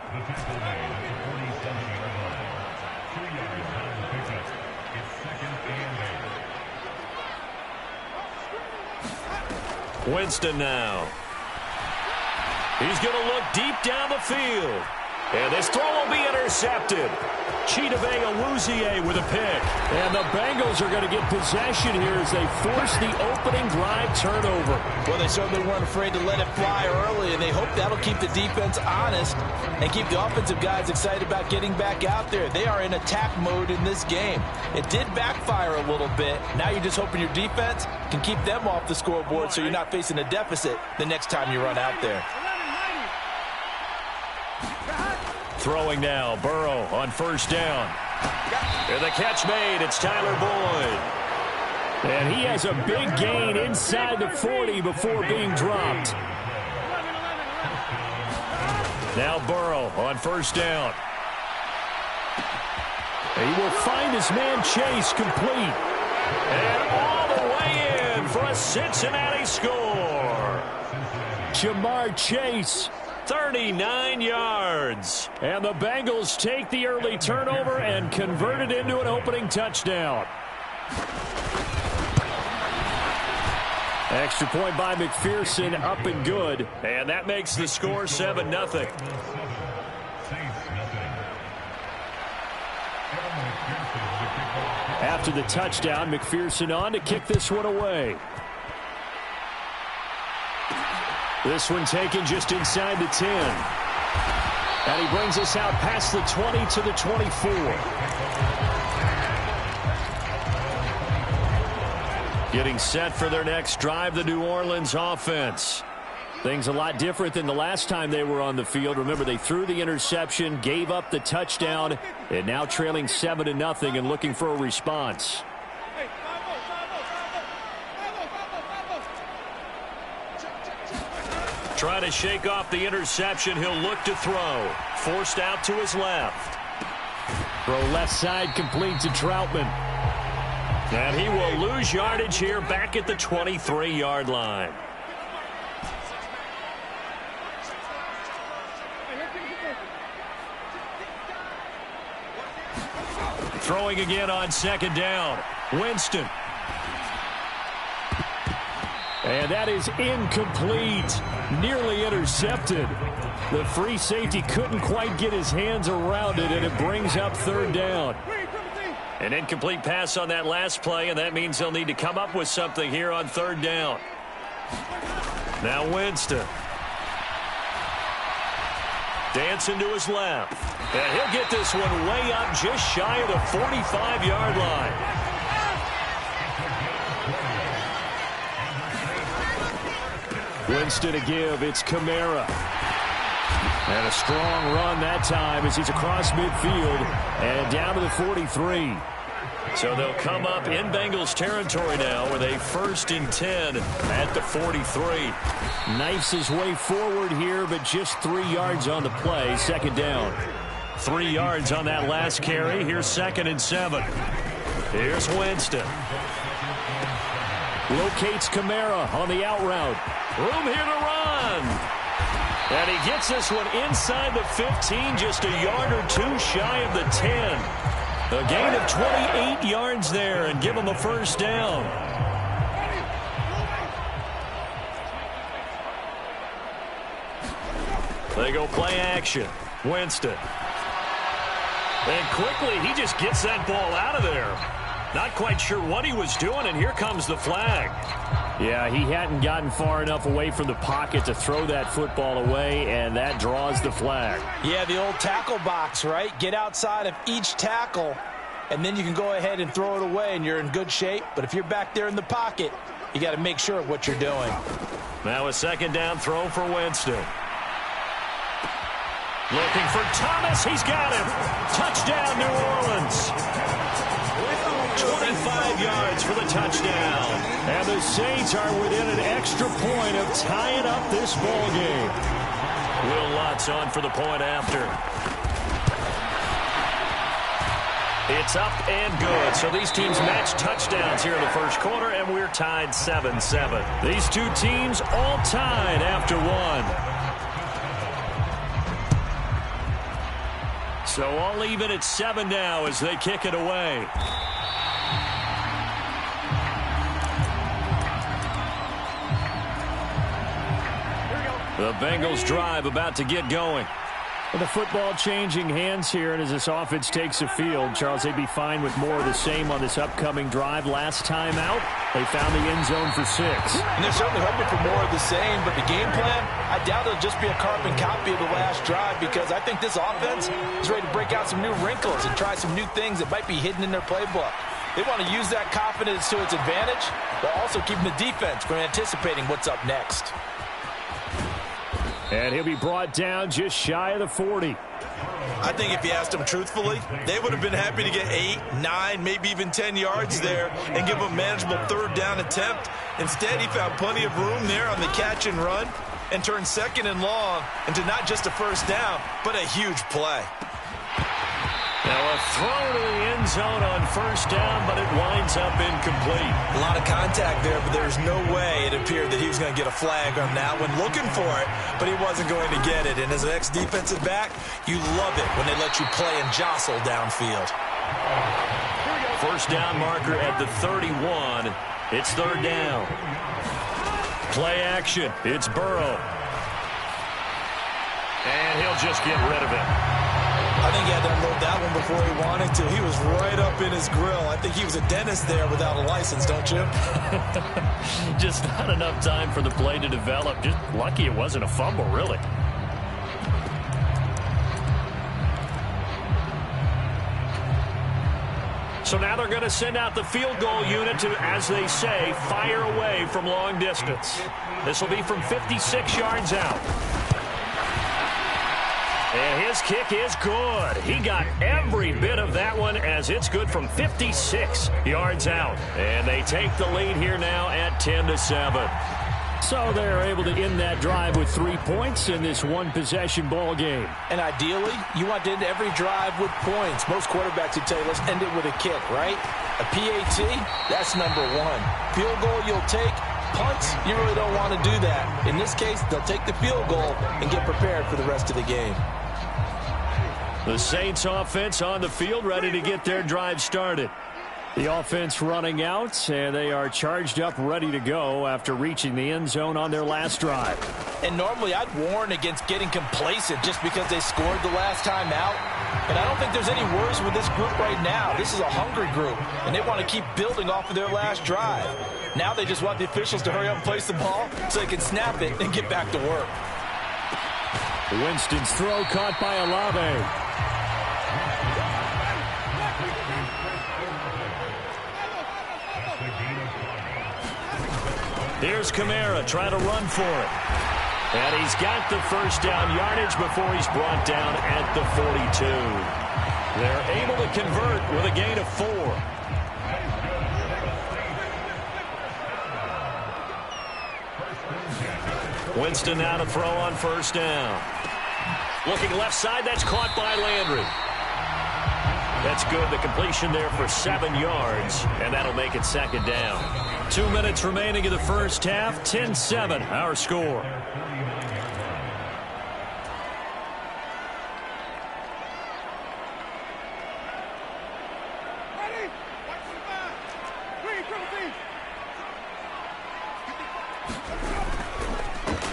Winston now. He's going to look deep down the field. And this throw will be intercepted. Chidobe with a pick. And the Bengals are going to get possession here as they force the opening drive turnover. Well, they certainly weren't afraid to let it fly early, and they hope that'll keep the defense honest and keep the offensive guys excited about getting back out there. They are in attack mode in this game. It did backfire a little bit. Now you're just hoping your defense can keep them off the scoreboard so you're not facing a deficit the next time you run out there. Throwing now, Burrow on first down. And the catch made, it's Tyler Boyd. And he has a big gain inside the 40 before being dropped. Now Burrow on first down. He will find his man Chase complete. And all the way in for a Cincinnati score. Jamar Chase. 39 yards. And the Bengals take the early turnover and convert it into an opening touchdown. Extra point by McPherson, up and good. And that makes the score 7-0. After the touchdown, McPherson on to kick this one away. This one taken just inside the 10. And he brings us out past the 20 to the 24. Getting set for their next drive, the New Orleans offense. Things a lot different than the last time they were on the field. Remember, they threw the interception, gave up the touchdown, and now trailing 7-0 and looking for a response. Trying to shake off the interception. He'll look to throw. Forced out to his left. Throw left side complete to Troutman. And he will lose yardage here back at the 23-yard line. Throwing again on second down. Winston. And that is incomplete. Nearly intercepted. The free safety couldn't quite get his hands around it, and it brings up third down. An incomplete pass on that last play, and that means they'll need to come up with something here on third down. Now Winston. Dancing to his left. And he'll get this one way up just shy of the 45-yard line. Winston to give. It's Kamara. And a strong run that time as he's across midfield and down to the 43. So they'll come up in Bengals territory now with a 1st and 10 at the 43. Knifes his way forward here, but just 3 yards on the play. Second down. 3 yards on that last carry. Here's 2nd and 7. Here's Winston. Locates Kamara on the out route. Room here to run. And he gets this one inside the 15, just a yard or two shy of the 10. A gain of 28 yards there and give him a first down. They go play action. Winston. And quickly, he just gets that ball out of there. Not quite sure what he was doing, and here comes the flag. Yeah, he hadn't gotten far enough away from the pocket to throw that football away, and that draws the flag. Yeah, the old tackle box, right? Get outside of each tackle, and then you can go ahead and throw it away, and you're in good shape. But if you're back there in the pocket, you got to make sure of what you're doing. Now a second down throw for Winston. Looking for Thomas. He's got him. Touchdown, New Orleans. 25 yards for the touchdown. And the Saints are within an extra point of tying up this ball game. Will Lutz on for the point after. It's up and good. So these teams match touchdowns here in the first quarter, and we're tied 7-7. These two teams all tied after one. So all even at 7 now as they kick it away. The Bengals drive about to get going. With the football changing hands here, and as this offense takes the field, Charles, they'd be fine with more of the same on this upcoming drive. Last time out, they found the end zone for 6. And they're certainly hoping for more of the same, but the game plan, I doubt it'll just be a carbon copy of the last drive, because I think this offense is ready to break out some new wrinkles and try some new things that might be hidden in their playbook. They want to use that confidence to its advantage, while also keeping the defense from anticipating what's up next. And he'll be brought down just shy of the 40. I think if you asked them truthfully, they would have been happy to get 8, 9, maybe even 10 yards there and give them a manageable third down attempt. Instead, he found plenty of room there on the catch and run and turned 2nd and long into not just a first down, but a huge play. Now a throw to the end zone on first down, but it winds up incomplete. A lot of contact there, but there's no way it appeared that he was going to get a flag on that one. Looking for it, but he wasn't going to get it. And as an ex-defensive back, you love it when they let you play and jostle downfield. First down marker at the 31. It's third down. Play action. It's Burrow. And he'll just get rid of it. I think he had to unload that one before he wanted to. He was right up in his grill. I think he was a dentist there without a license, don't you? Just not enough time for the play to develop. Just lucky it wasn't a fumble, really. So now they're going to send out the field goal unit to, as they say, fire away from long distance. This will be from 56 yards out. And his kick is good. He got every bit of that one as it's good from 56 yards out. And they take the lead here now at 10-7. So they're able to end that drive with 3 points in this one-possession ball game. And ideally, you want to end every drive with points. Most quarterbacks would tell you, let's end it with a kick, right? A PAT, that's number one. Field goal you'll take. Punts, you really don't want to do that. In this case, they'll take the field goal and get prepared for the rest of the game. The Saints offense on the field, ready to get their drive started. The offense running out, and they are charged up, ready to go after reaching the end zone on their last drive. And normally I'd warn against getting complacent just because they scored the last time out. But I don't think there's any worries with this group right now. This is a hungry group, and they want to keep building off of their last drive. Now they just want the officials to hurry up and place the ball so they can snap it and get back to work. Winston's throw caught by Olave. Here's Kamara trying to run for it. And he's got the first down yardage before he's brought down at the 42. They're able to convert with a gain of 4. Winston now to throw on first down. Looking left side, that's caught by Landry. That's good. The completion there for 7 yards, and that'll make it second down. 2 minutes remaining in the first half. 10-7, our score.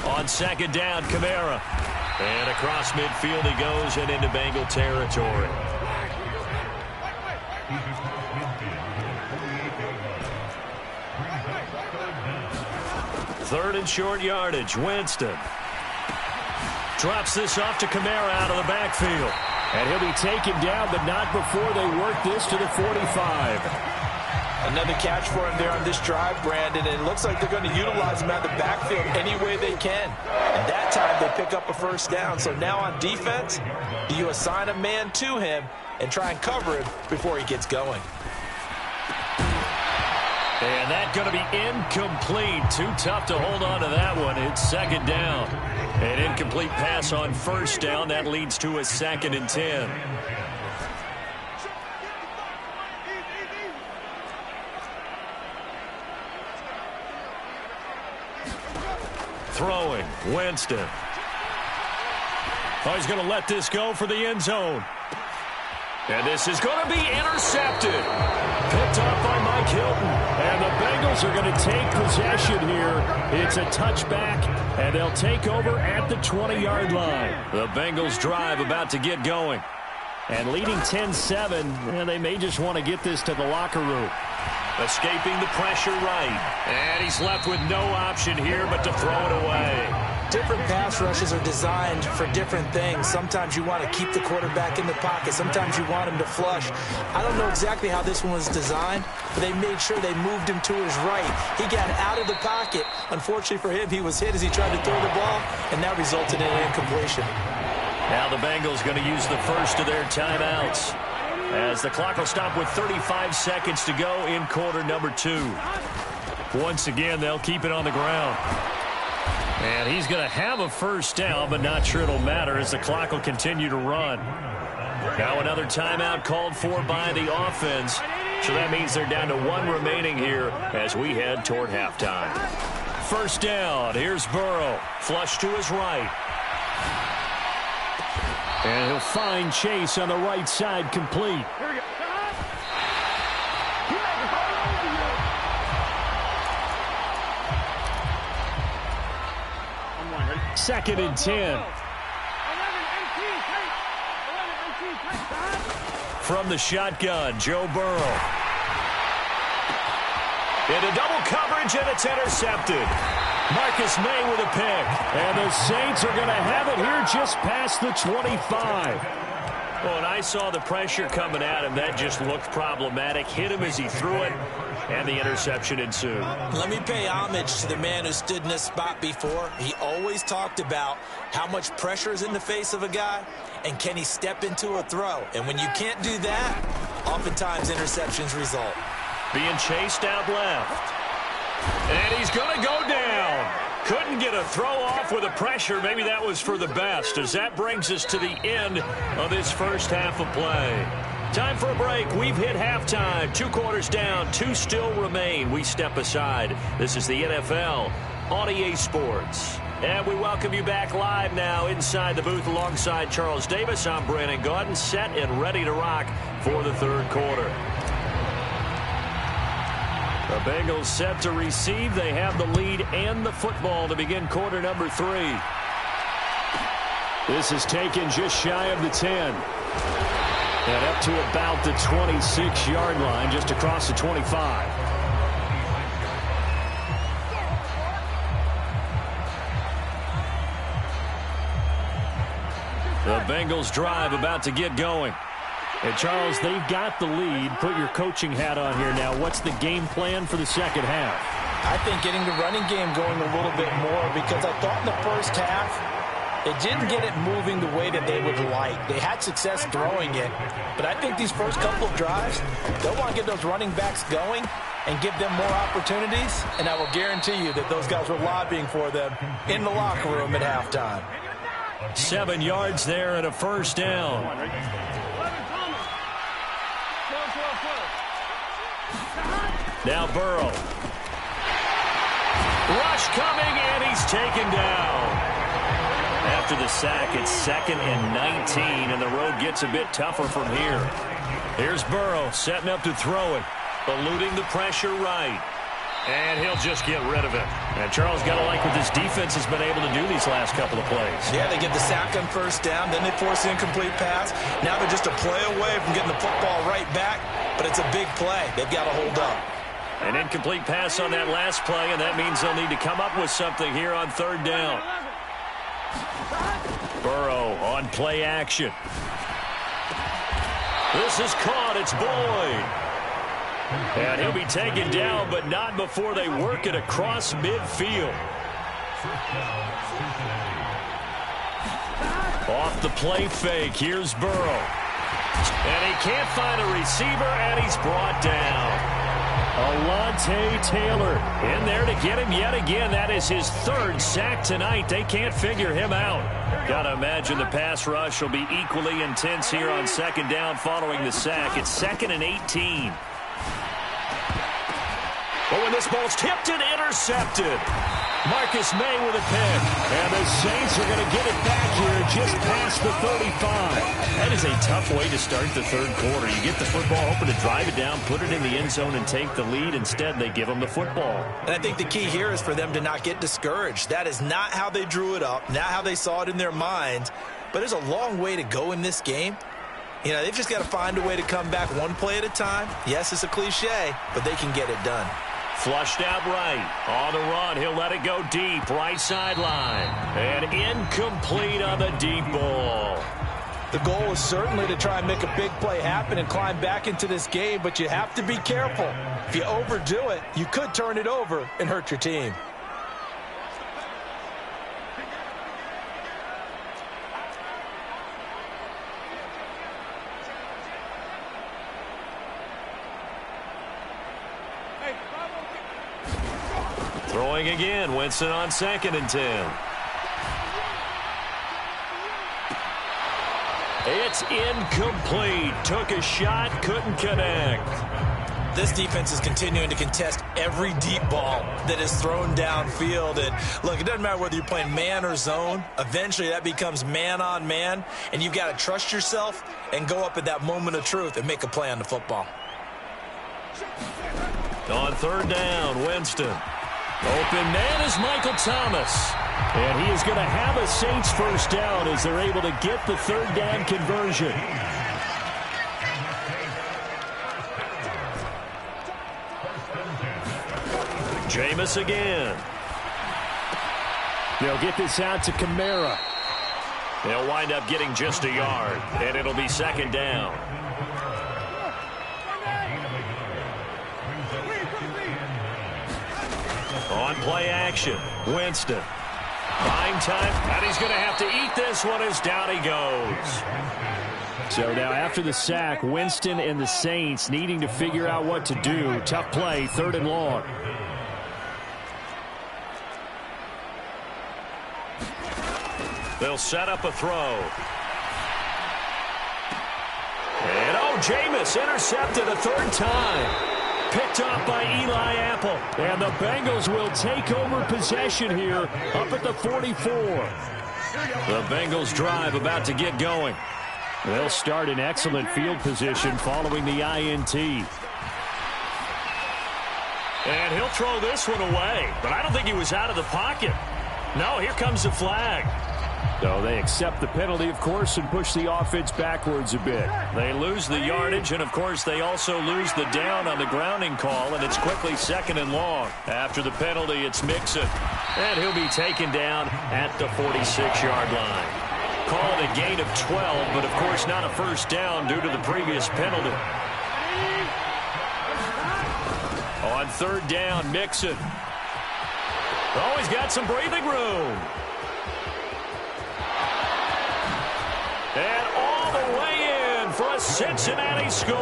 On second down, Kamara. And across midfield he goes and into Bengal territory. Third and short yardage. Winston drops this off to Kamara out of the backfield. And he'll be taken down, but not before they work this to the 45. Another catch for him there on this drive, Brandon. And it looks like they're going to utilize him out of the backfield any way they can. And that time they pick up a first down. So now on defense, do you assign a man to him and try and cover him before he gets going? And that's going to be incomplete. Too tough to hold on to that one. It's second down. An incomplete pass on first down. That leads to a 2nd and 10. Throwing, Winston. Oh, he's going to let this go for the end zone. And this is going to be intercepted. Picked off by Mike Hilton. And the Bengals are going to take possession here. It's a touchback, and they'll take over at the 20-yard line. The Bengals drive about to get going. And leading 10-7, and they may just want to get this to the locker room. Escaping the pressure right. And he's left with no option here but to throw it away. Different pass rushes are designed for different things. Sometimes you want to keep the quarterback in the pocket. Sometimes you want him to flush. I don't know exactly how this one was designed, but they made sure they moved him to his right. He got out of the pocket. Unfortunately for him, he was hit as he tried to throw the ball, and that resulted in an incompletion. Now the Bengals going to use the first of their timeouts, as the clock will stop with 35 seconds to go in quarter number 2. Once again, they'll keep it on the ground. And he's going to have a first down, but not sure it'll matter as the clock will continue to run. Now another timeout called for by the offense. So that means they're down to 1 remaining here as we head toward halftime. First down. Here's Burrow. Flush to his right. And he'll find Chase on the right side, complete. Second and 10. From the shotgun, Joe Burrow. Into double coverage, and it's intercepted. Marcus May with a pick. And the Saints are going to have it here just past the 25. Well, when I saw the pressure coming at him, that just looked problematic. Hit him as he threw it, and the interception ensued. Let me pay homage to the man who stood in this spot before. He always talked about how much pressure is in the face of a guy, and can he step into a throw. And when you can't do that, oftentimes interceptions result. Being chased out left. And he's going to go down. Couldn't get a throw off with the pressure. Maybe that was for the best, as that brings us to the end of this first half of play. Time for a break. We've hit halftime. 2 quarters down. 2 still remain. We step aside. This is the NFL on EA Sports. And we welcome you back live now inside the booth alongside Charles Davis. I'm Brandon Gaudin, set and ready to rock for the third quarter. The Bengals set to receive. They have the lead and the football to begin quarter number 3. This is taken just shy of the 10. And up to about the 26-yard line, just across the 25. The Bengals drive about to get going. And, Charles, they've got the lead. Put your coaching hat on here now. What's the game plan for the second half? I think getting the running game going a little bit more, because I thought in the first half it didn't get it moving the way that they would like. They had success throwing it, but I think these first couple of drives, they'll want to get those running backs going and give them more opportunities, and I will guarantee you that those guys were lobbying for them in the locker room at halftime. 7 yards there and a first down. Now Burrow. Rush coming, and he's taken down. After the sack, it's 2nd and 19, and the road gets a bit tougher from here. Here's Burrow setting up to throw it, eluding the pressure right. And he'll just get rid of it. And Charles, got to like what this defense has been able to do these last couple of plays. Yeah, they get the sack on first down, then they force the incomplete pass. Now they're just a play away from getting the football right back, but it's a big play. They've got to hold up. An incomplete pass on that last play, and that means they'll need to come up with something here on third down. Burrow on play action. This is caught. It's Boyd. And he'll be taken down, but not before they work it across midfield. Off the play fake, here's Burrow. And he can't find a receiver, and he's brought down. Alontae Taylor in there to get him yet again. That is his 3rd sack tonight. They can't figure him out. Got to imagine the pass rush will be equally intense here on second down following the sack. It's 2nd and 18. But when this ball's tipped and intercepted, Marcus May with a pick. And the Saints are going to get it back here just past the 35. That is a tough way to start the third quarter. You get the football, hoping to drive it down, put it in the end zone, and take the lead. Instead, they give them the football. And I think the key here is for them to not get discouraged. That is not how they drew it up, not how they saw it in their minds. But there's a long way to go in this game. You know, they've just got to find a way to come back one play at a time. Yes, it's a cliche, but they can get it done. Flushed out right. On the run. He'll let it go deep. Right sideline. And incomplete on the deep ball. The goal is certainly to try and make a big play happen and climb back into this game, but you have to be careful. If you overdo it, you could turn it over and hurt your team. Throwing again. Winston on 2nd and 10. It's incomplete. Took a shot, couldn't connect. This defense is continuing to contest every deep ball that is thrown downfield. And look, it doesn't matter whether you're playing man or zone. Eventually that becomes man on man, and you've got to trust yourself and go up at that moment of truth and make a play on the football. On third down, Winston. Open man is Michael Thomas. And he is going to have a Saints first down as they're able to get the third down conversion. Jameis again. They'll get this out to Kamara. They'll wind up getting just a yard, and it'll be second down. On play action, Winston. Buying time, and he's going to have to eat this one as down he goes. So now after the sack, Winston and the Saints needing to figure out what to do. Tough play, 3rd and long. They'll set up a throw. And Jameis intercepted a 3rd time. Picked off by Eli Apple. And the Bengals will take over possession here up at the 44. The Bengals drive about to get going. They'll start in excellent field position following the INT. And he'll throw this one away. But I don't think he was out of the pocket. No, here comes the flag. So they accept the penalty, of course, and push the offense backwards a bit. They lose the yardage, and, of course, they also lose the down on the grounding call, and it's quickly 2nd and long. After the penalty, it's Mixon. And he'll be taken down at the 46-yard line. Called a gain of 12, but, of course, not a first down due to the previous penalty. On 3rd down, Mixon. Oh, he's got some breathing room. And all the way in for a Cincinnati score.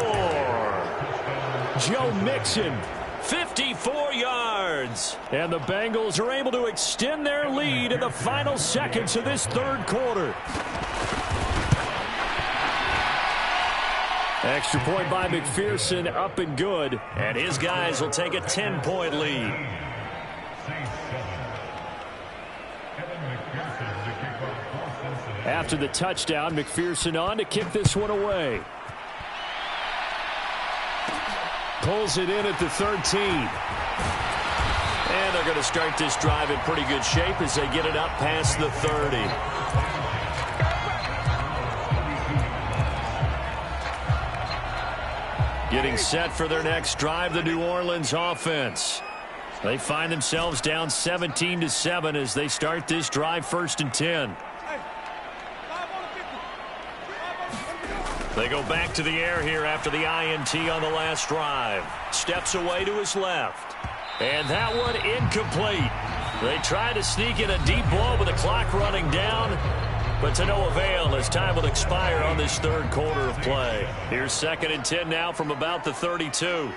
Joe Mixon, 54 yards. And the Bengals are able to extend their lead in the final seconds of this 3rd quarter. Extra point by McPherson, up and good. And his guys will take a 10-point lead. After the touchdown, McPherson on to kick this one away. Pulls it in at the 13. And they're going to start this drive in pretty good shape as they get it up past the 30. Getting set for their next drive, the New Orleans offense. They find themselves down 17-7 as they start this drive 1st and 10. They go back to the air here after the INT on the last drive. Steps away to his left. And that one incomplete. They try to sneak in a deep ball with the clock running down, but to no avail as time will expire on this 3rd quarter of play. Here's 2nd and 10 now from about the 32.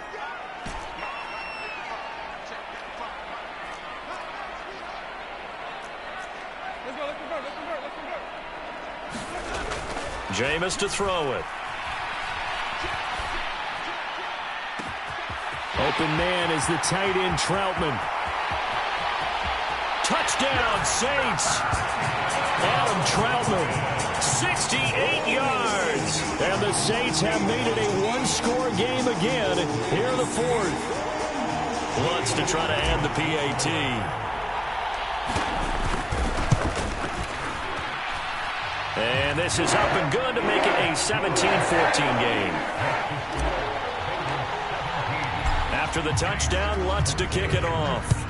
Jameis to throw it. Open man is the tight end Troutman. Touchdown, Saints. Adam Troutman, 68 yards. And the Saints have made it a one-score game again here in the 4th. Wants to try to add the PAT. And this is up and good to make it a 17-14 game. After the touchdown, Lutz to kick it off.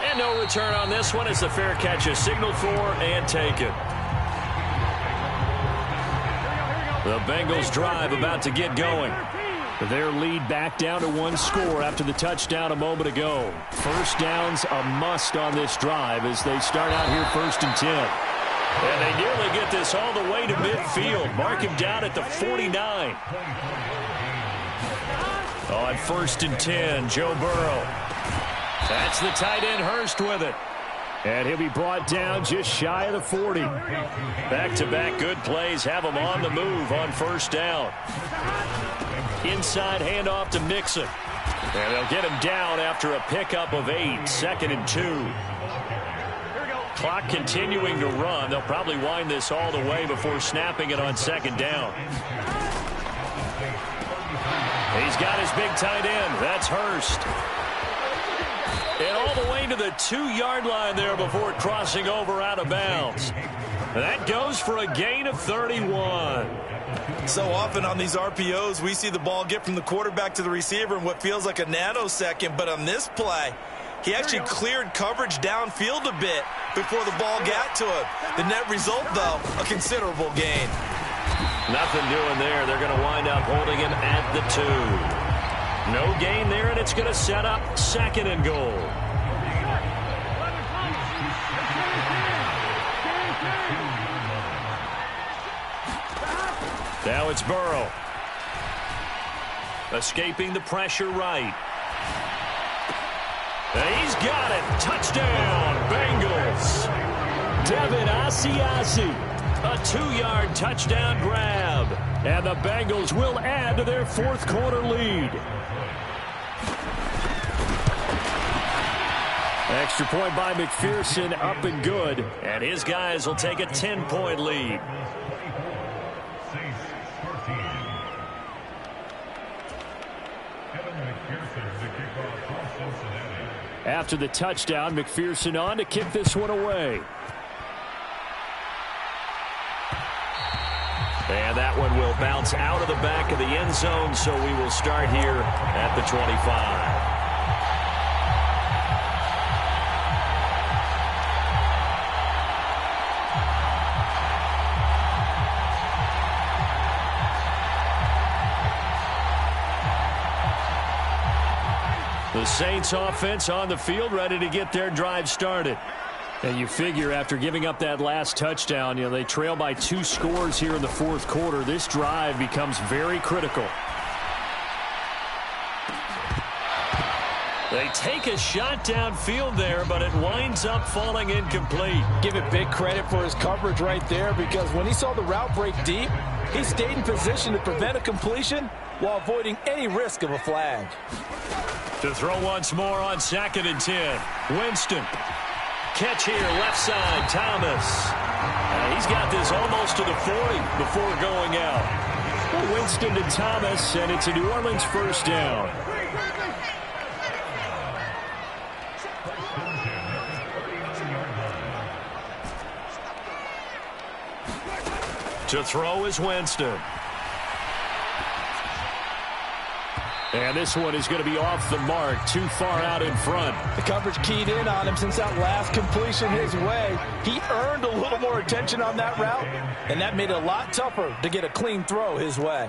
And no return on this one as the fair catch is signaled for and taken. The Bengals drive about to get going. Their lead back down to 1 score after the touchdown a moment ago. First down's a must on this drive as they start out here 1st and 10. And they nearly get this all the way to midfield. Mark him down at the 49. On 1st and 10, Joe Burrow. That's the tight end Hurst with it. And he'll be brought down just shy of the 40. Back-to-back good plays have him on the move on 1st down. Inside handoff to Mixon. And they'll get him down after a pickup of 8. 2nd and 2. Clock continuing to run. They'll probably wind this all the way before snapping it on 2nd down. He's got his big tight end. That's Hurst. And all the way to the 2-yard line there before crossing over out of bounds. That goes for a gain of 31. So often on these RPOs, we see the ball get from the quarterback to the receiver in what feels like a nanosecond. But on this play, He actually cleared coverage downfield a bit before the ball got to him. The net result, though, a considerable gain. Nothing doing there. They're going to wind up holding him at the 2. No gain there, and it's going to set up 2nd and goal. Now it's Burrow. Escaping the pressure right. He's got it. Touchdown, Bengals. Devin Asiasi. A 2-yard touchdown grab. And the Bengals will add to their 4th quarter lead. Extra point by McPherson, up and good. And his guys will take a 10-point lead. After the touchdown, McPherson on to kick this one away. And that one will bounce out of the back of the end zone, so we will start here at the 25. The Saints offense on the field, ready to get their drive started. And you figure after giving up that last touchdown, they trail by 2 scores here in the 4th quarter. This drive becomes very critical. They take a shot downfield there, but it winds up falling incomplete. Give it big credit for his coverage right there, because when he saw the route break deep, he stayed in position to prevent a completion while avoiding any risk of a flag. To throw once more on 2nd and 10. Winston. Catch here, left side, Thomas. He's got this almost to the 40 before going out. Winston to Thomas, and it's a New Orleans 1st down. To throw is Winston. And this one is going to be off the mark, too far out in front. The coverage keyed in on him since that last completion his way. He earned a little more attention on that route, and that made it a lot tougher to get a clean throw his way.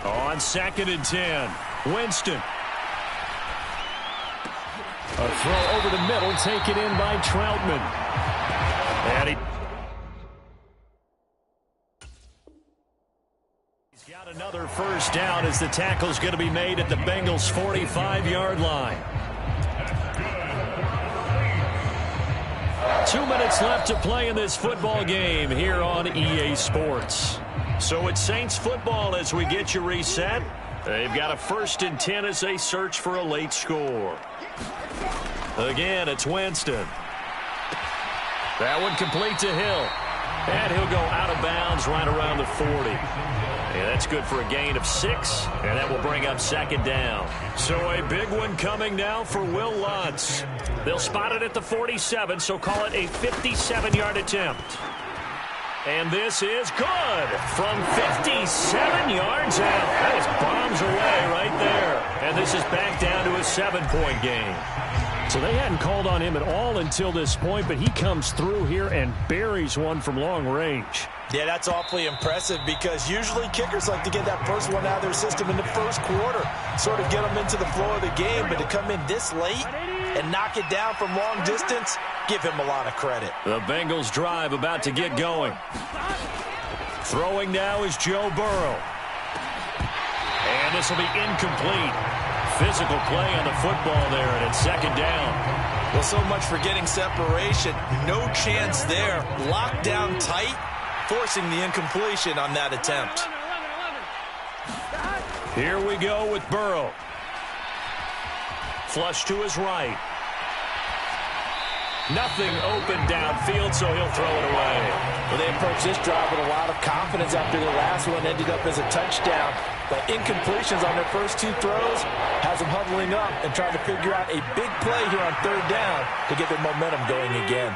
On 2nd and 10, Winston. A throw over the middle, taken in by Troutman. And he's got another 1st down as the tackle's going to be made at the Bengals' 45-yard line. 2 minutes left to play in this football game here on EA Sports. So it's Saints football as we get you reset. They've got a 1st and 10 as they search for a late score. Again, it's Winston. That one complete to Hill. And he'll go out of bounds right around the 40. Yeah, that's good for a gain of 6, and that will bring up 2nd down. So a big one coming now for Will Lutz. They'll spot it at the 47, so call it a 57-yard attempt. And this is good from 57 yards out. That is bombs away right there. And this is back down to a 7-point game. So they hadn't called on him at all until this point, but he comes through here and buries one from long range. Yeah, that's awfully impressive, because usually kickers like to get that first one out of their system in the 1st quarter, sort of get them into the flow of the game, but to come in this late and knock it down from long distance, give him a lot of credit. The Bengals drive about to get going. Throwing now is Joe Burrow. And this will be incomplete. Physical play on the football there, and it's 2nd down. Well, so much for getting separation. No chance there. Locked down tight, forcing the incompletion on that attempt. Here we go with Burrow. Flush to his right. Nothing open downfield, so he'll throw it away. Well, they approached this drive with a lot of confidence after the last one ended up as a touchdown. But incompletions on their first 2 throws has them huddling up and trying to figure out a big play here on 3rd down to get their momentum going again.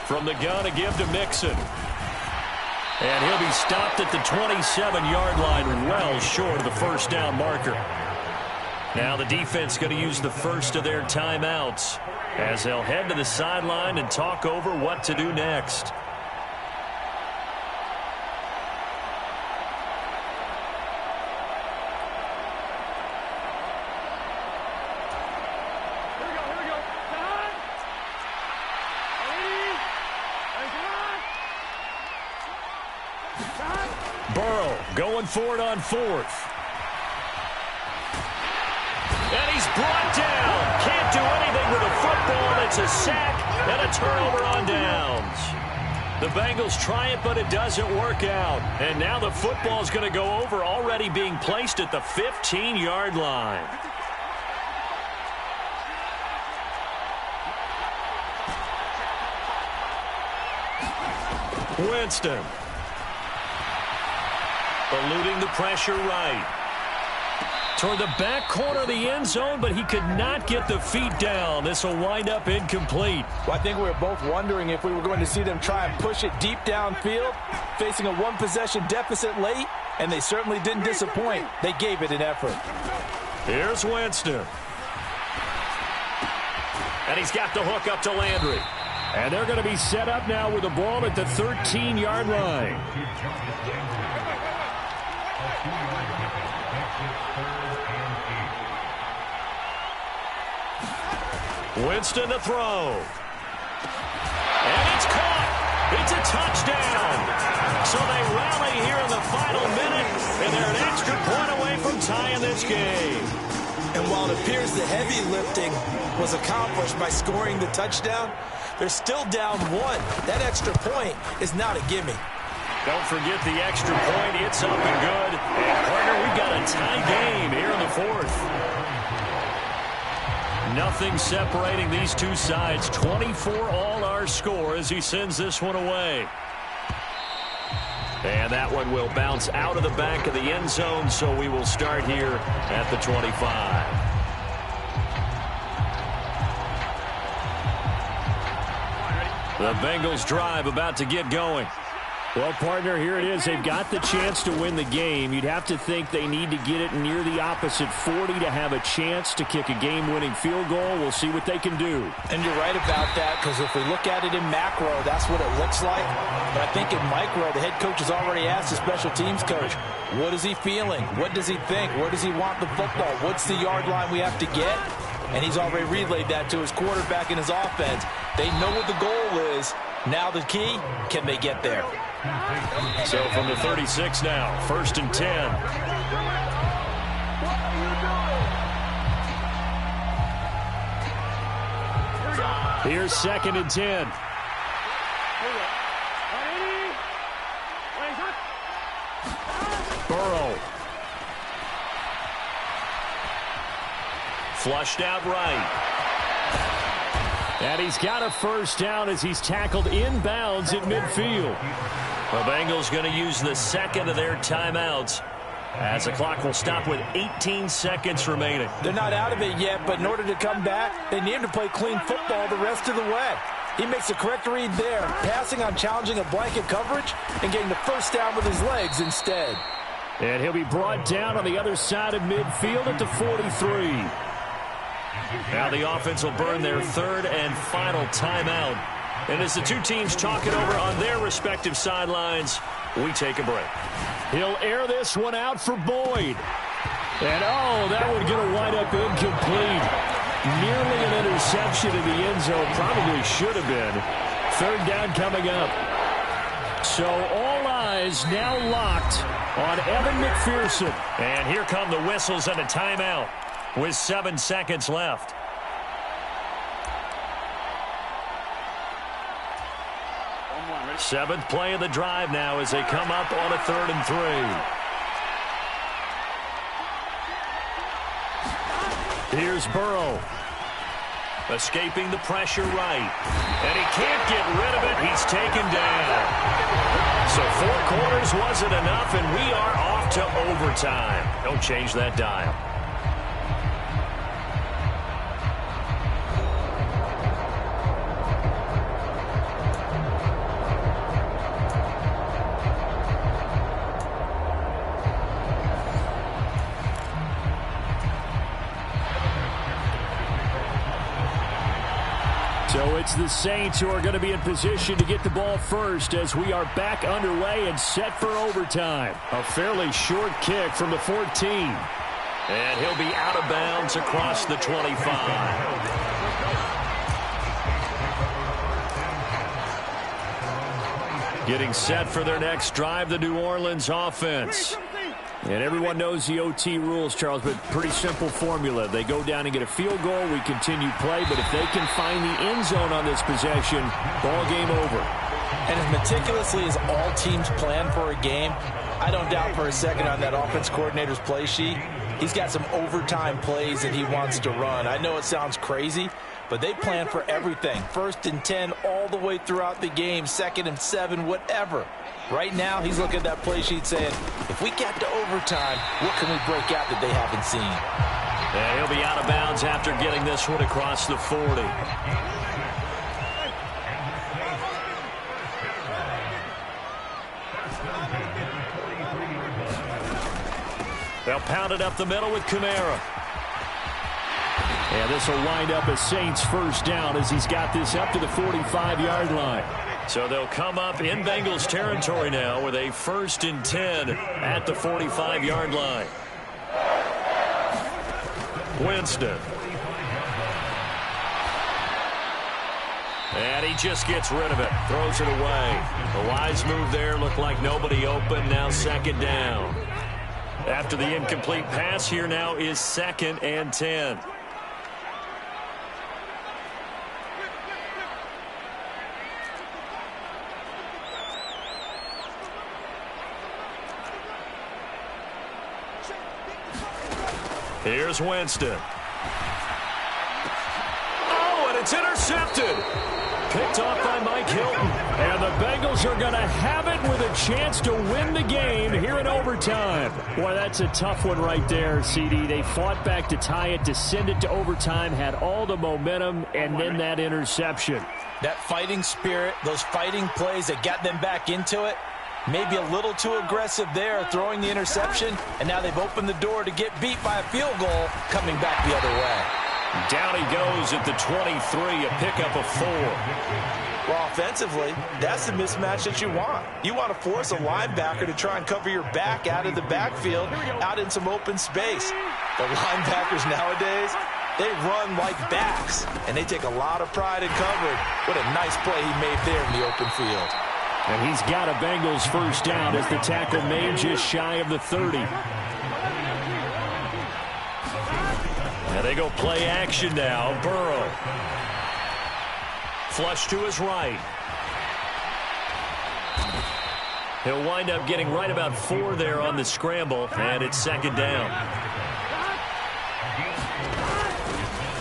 From the gun, a give to Mixon. And he'll be stopped at the 27-yard line, well short of the first down marker. Now the defense going to use the first of their timeouts as they'll head to the sideline and talk over what to do next. Burrow going for it on fourth. And he's brought down. Can't do anything with a football. It's a sack and a turnover on downs. The Bengals try it, but it doesn't work out. And now the football's going to go over, already being placed at the 15-yard line. Winston. Eluding the pressure right. Toward the back corner of the end zone, but he could not get the feet down. This will wind up incomplete. Well, I think we were both wondering if we were going to see them try and push it deep downfield, facing a one-possession deficit late, and they certainly didn't disappoint. They gave it an effort. Here's Winston. And he's got the hook up to Landry. And they're going to be set up now with the ball at the 13-yard line. Winston to throw. And it's caught. It's a touchdown. So they rally here in the final minute, and they're an extra point away from tying this game. And while it appears the heavy lifting was accomplished by scoring the touchdown, they're still down one. That extra point is not a gimme. Don't forget the extra point. It's up and good. And, partner, we've got a tie game here in the fourth. Nothing separating these two sides. 24 all our score as he sends this one away. And that one will bounce out of the back of the end zone, so we will start here at the 25. The Bengals drive about to get going. Well, partner, here it is. They've got the chance to win the game. You'd have to think they need to get it near the opposite 40 to have a chance to kick a game-winning field goal. We'll see what they can do. And you're right about that, because if we look at it in macro, that's what it looks like. But I think in micro, the head coach has already asked the special teams coach, what is he feeling? What does he think? Where does he want the football? What's the yard line we have to get? And he's already relayed that to his quarterback and his offense. They know what the goal is. Now the key, can they get there? So from the 36 now, 1st and 10. Here's 2nd and 10. Burrow. Flushed out right. And he's got a first down as he's tackled inbounds at midfield. The Bengals going to use the second of their timeouts as the clock will stop with 18 seconds remaining. They're not out of it yet, but in order to come back, they need to play clean football the rest of the way. He makes the correct read there, passing on challenging a blanket coverage and getting the first down with his legs instead. And he'll be brought down on the other side of midfield at the 43. Now the offense will burn their third and final timeout. And as the two teams talk it over on their respective sidelines, we take a break. He'll air this one out for Boyd. And, oh, that one's going to wind up incomplete. Nearly an interception in the end zone. Probably should have been. Third down coming up. So all eyes now locked on Evan McPherson. And here come the whistles and a timeout with 7 seconds left. Seventh play of the drive now as they come up on a 3rd and 3. Here's Burrow. Escaping the pressure right. And he can't get rid of it. He's taken down. So 4 quarters wasn't enough, and we are off to overtime. Don't change that dial. So it's the Saints who are going to be in position to get the ball first as we are back underway and set for overtime. A fairly short kick from the 14. And he'll be out of bounds across the 25. Getting set for their next drive, the New Orleans offense. And everyone knows the OT rules, Charles, but pretty simple formula. They go down and get a field goal, we continue play, but if they can find the end zone on this possession, ball game over. And as meticulously as all teams plan for a game, I don't doubt for a second on that offense coordinator's play sheet, he's got some overtime plays that he wants to run. I know it sounds crazy, but they plan for everything. 1st and 10 all the way throughout the game, 2nd and 7, whatever. Right now, he's looking at that play sheet saying, if we get to overtime, what can we break out that they haven't seen? And he'll be out of bounds after getting this one across the 40. They'll pound it up the middle with Kamara. And this will wind up a Saints first down as he's got this up to the 45-yard line. So they'll come up in Bengals territory now with a 1st and 10 at the 45-yard line. Winston. And he just gets rid of it. Throws it away. A wise move there. Looked like nobody open. Now 2nd down. After the incomplete pass, here now is 2nd and 10. Here's Winston. Oh, and it's intercepted. Picked off by Mike Hilton. And the Bengals are going to have it with a chance to win the game here in overtime. Boy, that's a tough one right there, CD. They fought back to tie it, to send it to overtime, had all the momentum, and then that interception. That fighting spirit, those fighting plays that got them back into it, maybe a little too aggressive there, throwing the interception, and now they've opened the door to get beat by a field goal coming back the other way. Down he goes at the 23, a pickup of 4. Well, offensively, that's the mismatch that you want. You want to force a linebacker to try and cover your back out of the backfield, out in some open space. The linebackers nowadays, they run like backs, and they take a lot of pride in covering. What a nice play he made there in the open field. And he's got a Bengals first down as the tackle made just shy of the 30. And they go play action now. Burrow. Flush to his right. He'll wind up getting right about 4 there on the scramble, and it's 2nd down.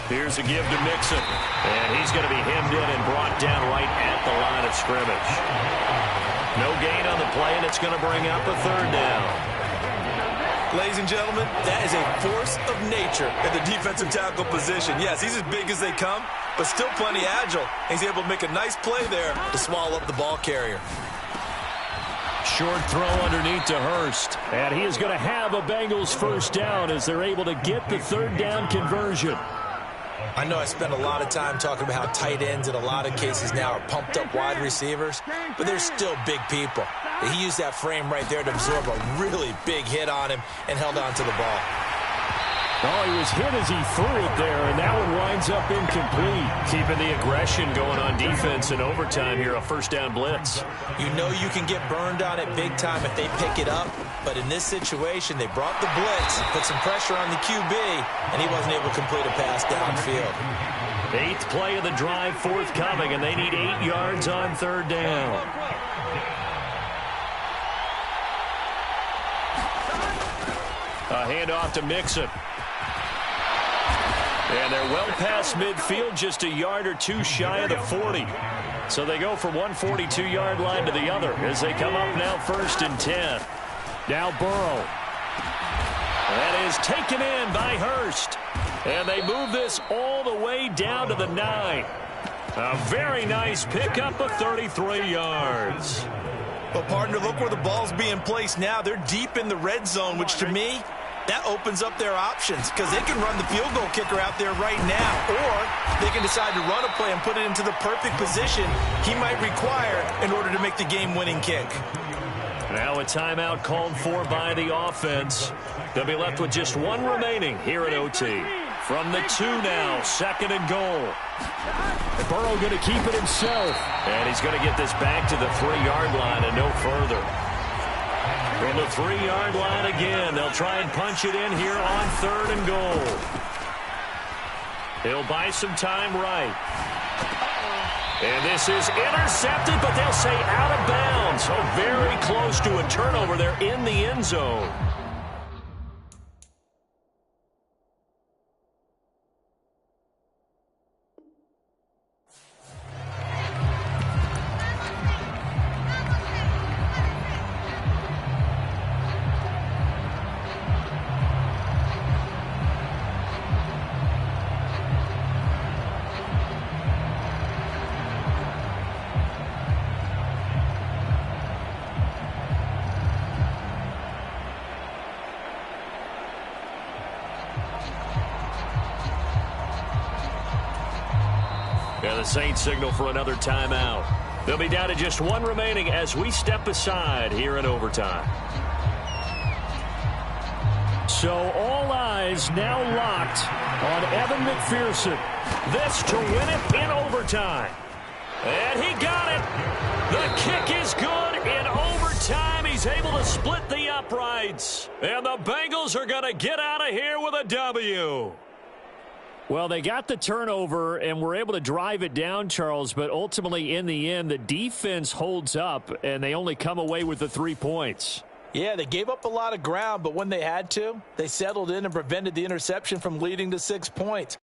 Here's a give to Mixon. And he's going to be hemmed in and brought down right at the line of scrimmage. No gain on the play, and it's going to bring up a 3rd down. Ladies and gentlemen, that is a force of nature at the defensive tackle position. Yes, he's as big as they come, but still plenty agile. He's able to make a nice play there to swallow up the ball carrier. Short throw underneath to Hurst. And he is going to have a Bengals first down as they're able to get the 3rd down conversion. I know I spent a lot of time talking about how tight ends in a lot of cases now are pumped up wide receivers, but they're still big people. He used that frame right there to absorb a really big hit on him and held on to the ball. Oh, he was hit as he threw it there, and that one winds up incomplete. Keeping the aggression going on defense in overtime here, a 1st down blitz. You know you can get burned on it big time if they pick it up, but in this situation, they brought the blitz, put some pressure on the QB, and he wasn't able to complete a pass downfield. 8th play of the drive forthcoming, and they need 8 yards on 3rd down. A handoff to Mixon. And they're well past midfield, just a yard or 2 shy of the 40. So they go from one 42-yard line to the other as they come up now 1st and 10. Now Burrow. That is taken in by Hurst. And they move this all the way down to the 9. A very nice pickup of 33 yards. Well, partner, look where the ball's being placed now. They're deep in the red zone, which to me That opens up their options because they can run the field goal kicker out there right now, or they can decide to run a play and put it into the perfect position he might require in order to make the game-winning kick. Now a timeout called for by the offense. They'll be left with just one remaining here at OT. From the 2 now, 2nd and goal. Burrow going to keep it himself. And he's going to get this back to the 3-yard line and no further. From the 3-yard line again, they'll try and punch it in here on 3rd and goal. He'll buy some time right. And this is intercepted, but they'll say out of bounds. So very close to a turnover there in the end zone. Yeah, the Saints signal for another timeout. They'll be down to just one remaining as we step aside here in overtime. So all eyes now locked on Evan McPherson. This to win it in overtime. And he got it. The kick is good in overtime. He's able to split the uprights. And the Bengals are going to get out of here with a W. Well, they got the turnover and were able to drive it down, Charles, but ultimately in the end, the defense holds up, and they only come away with the 3 points. Yeah, they gave up a lot of ground, but when they had to, they settled in and prevented the interception from leading to 6 points.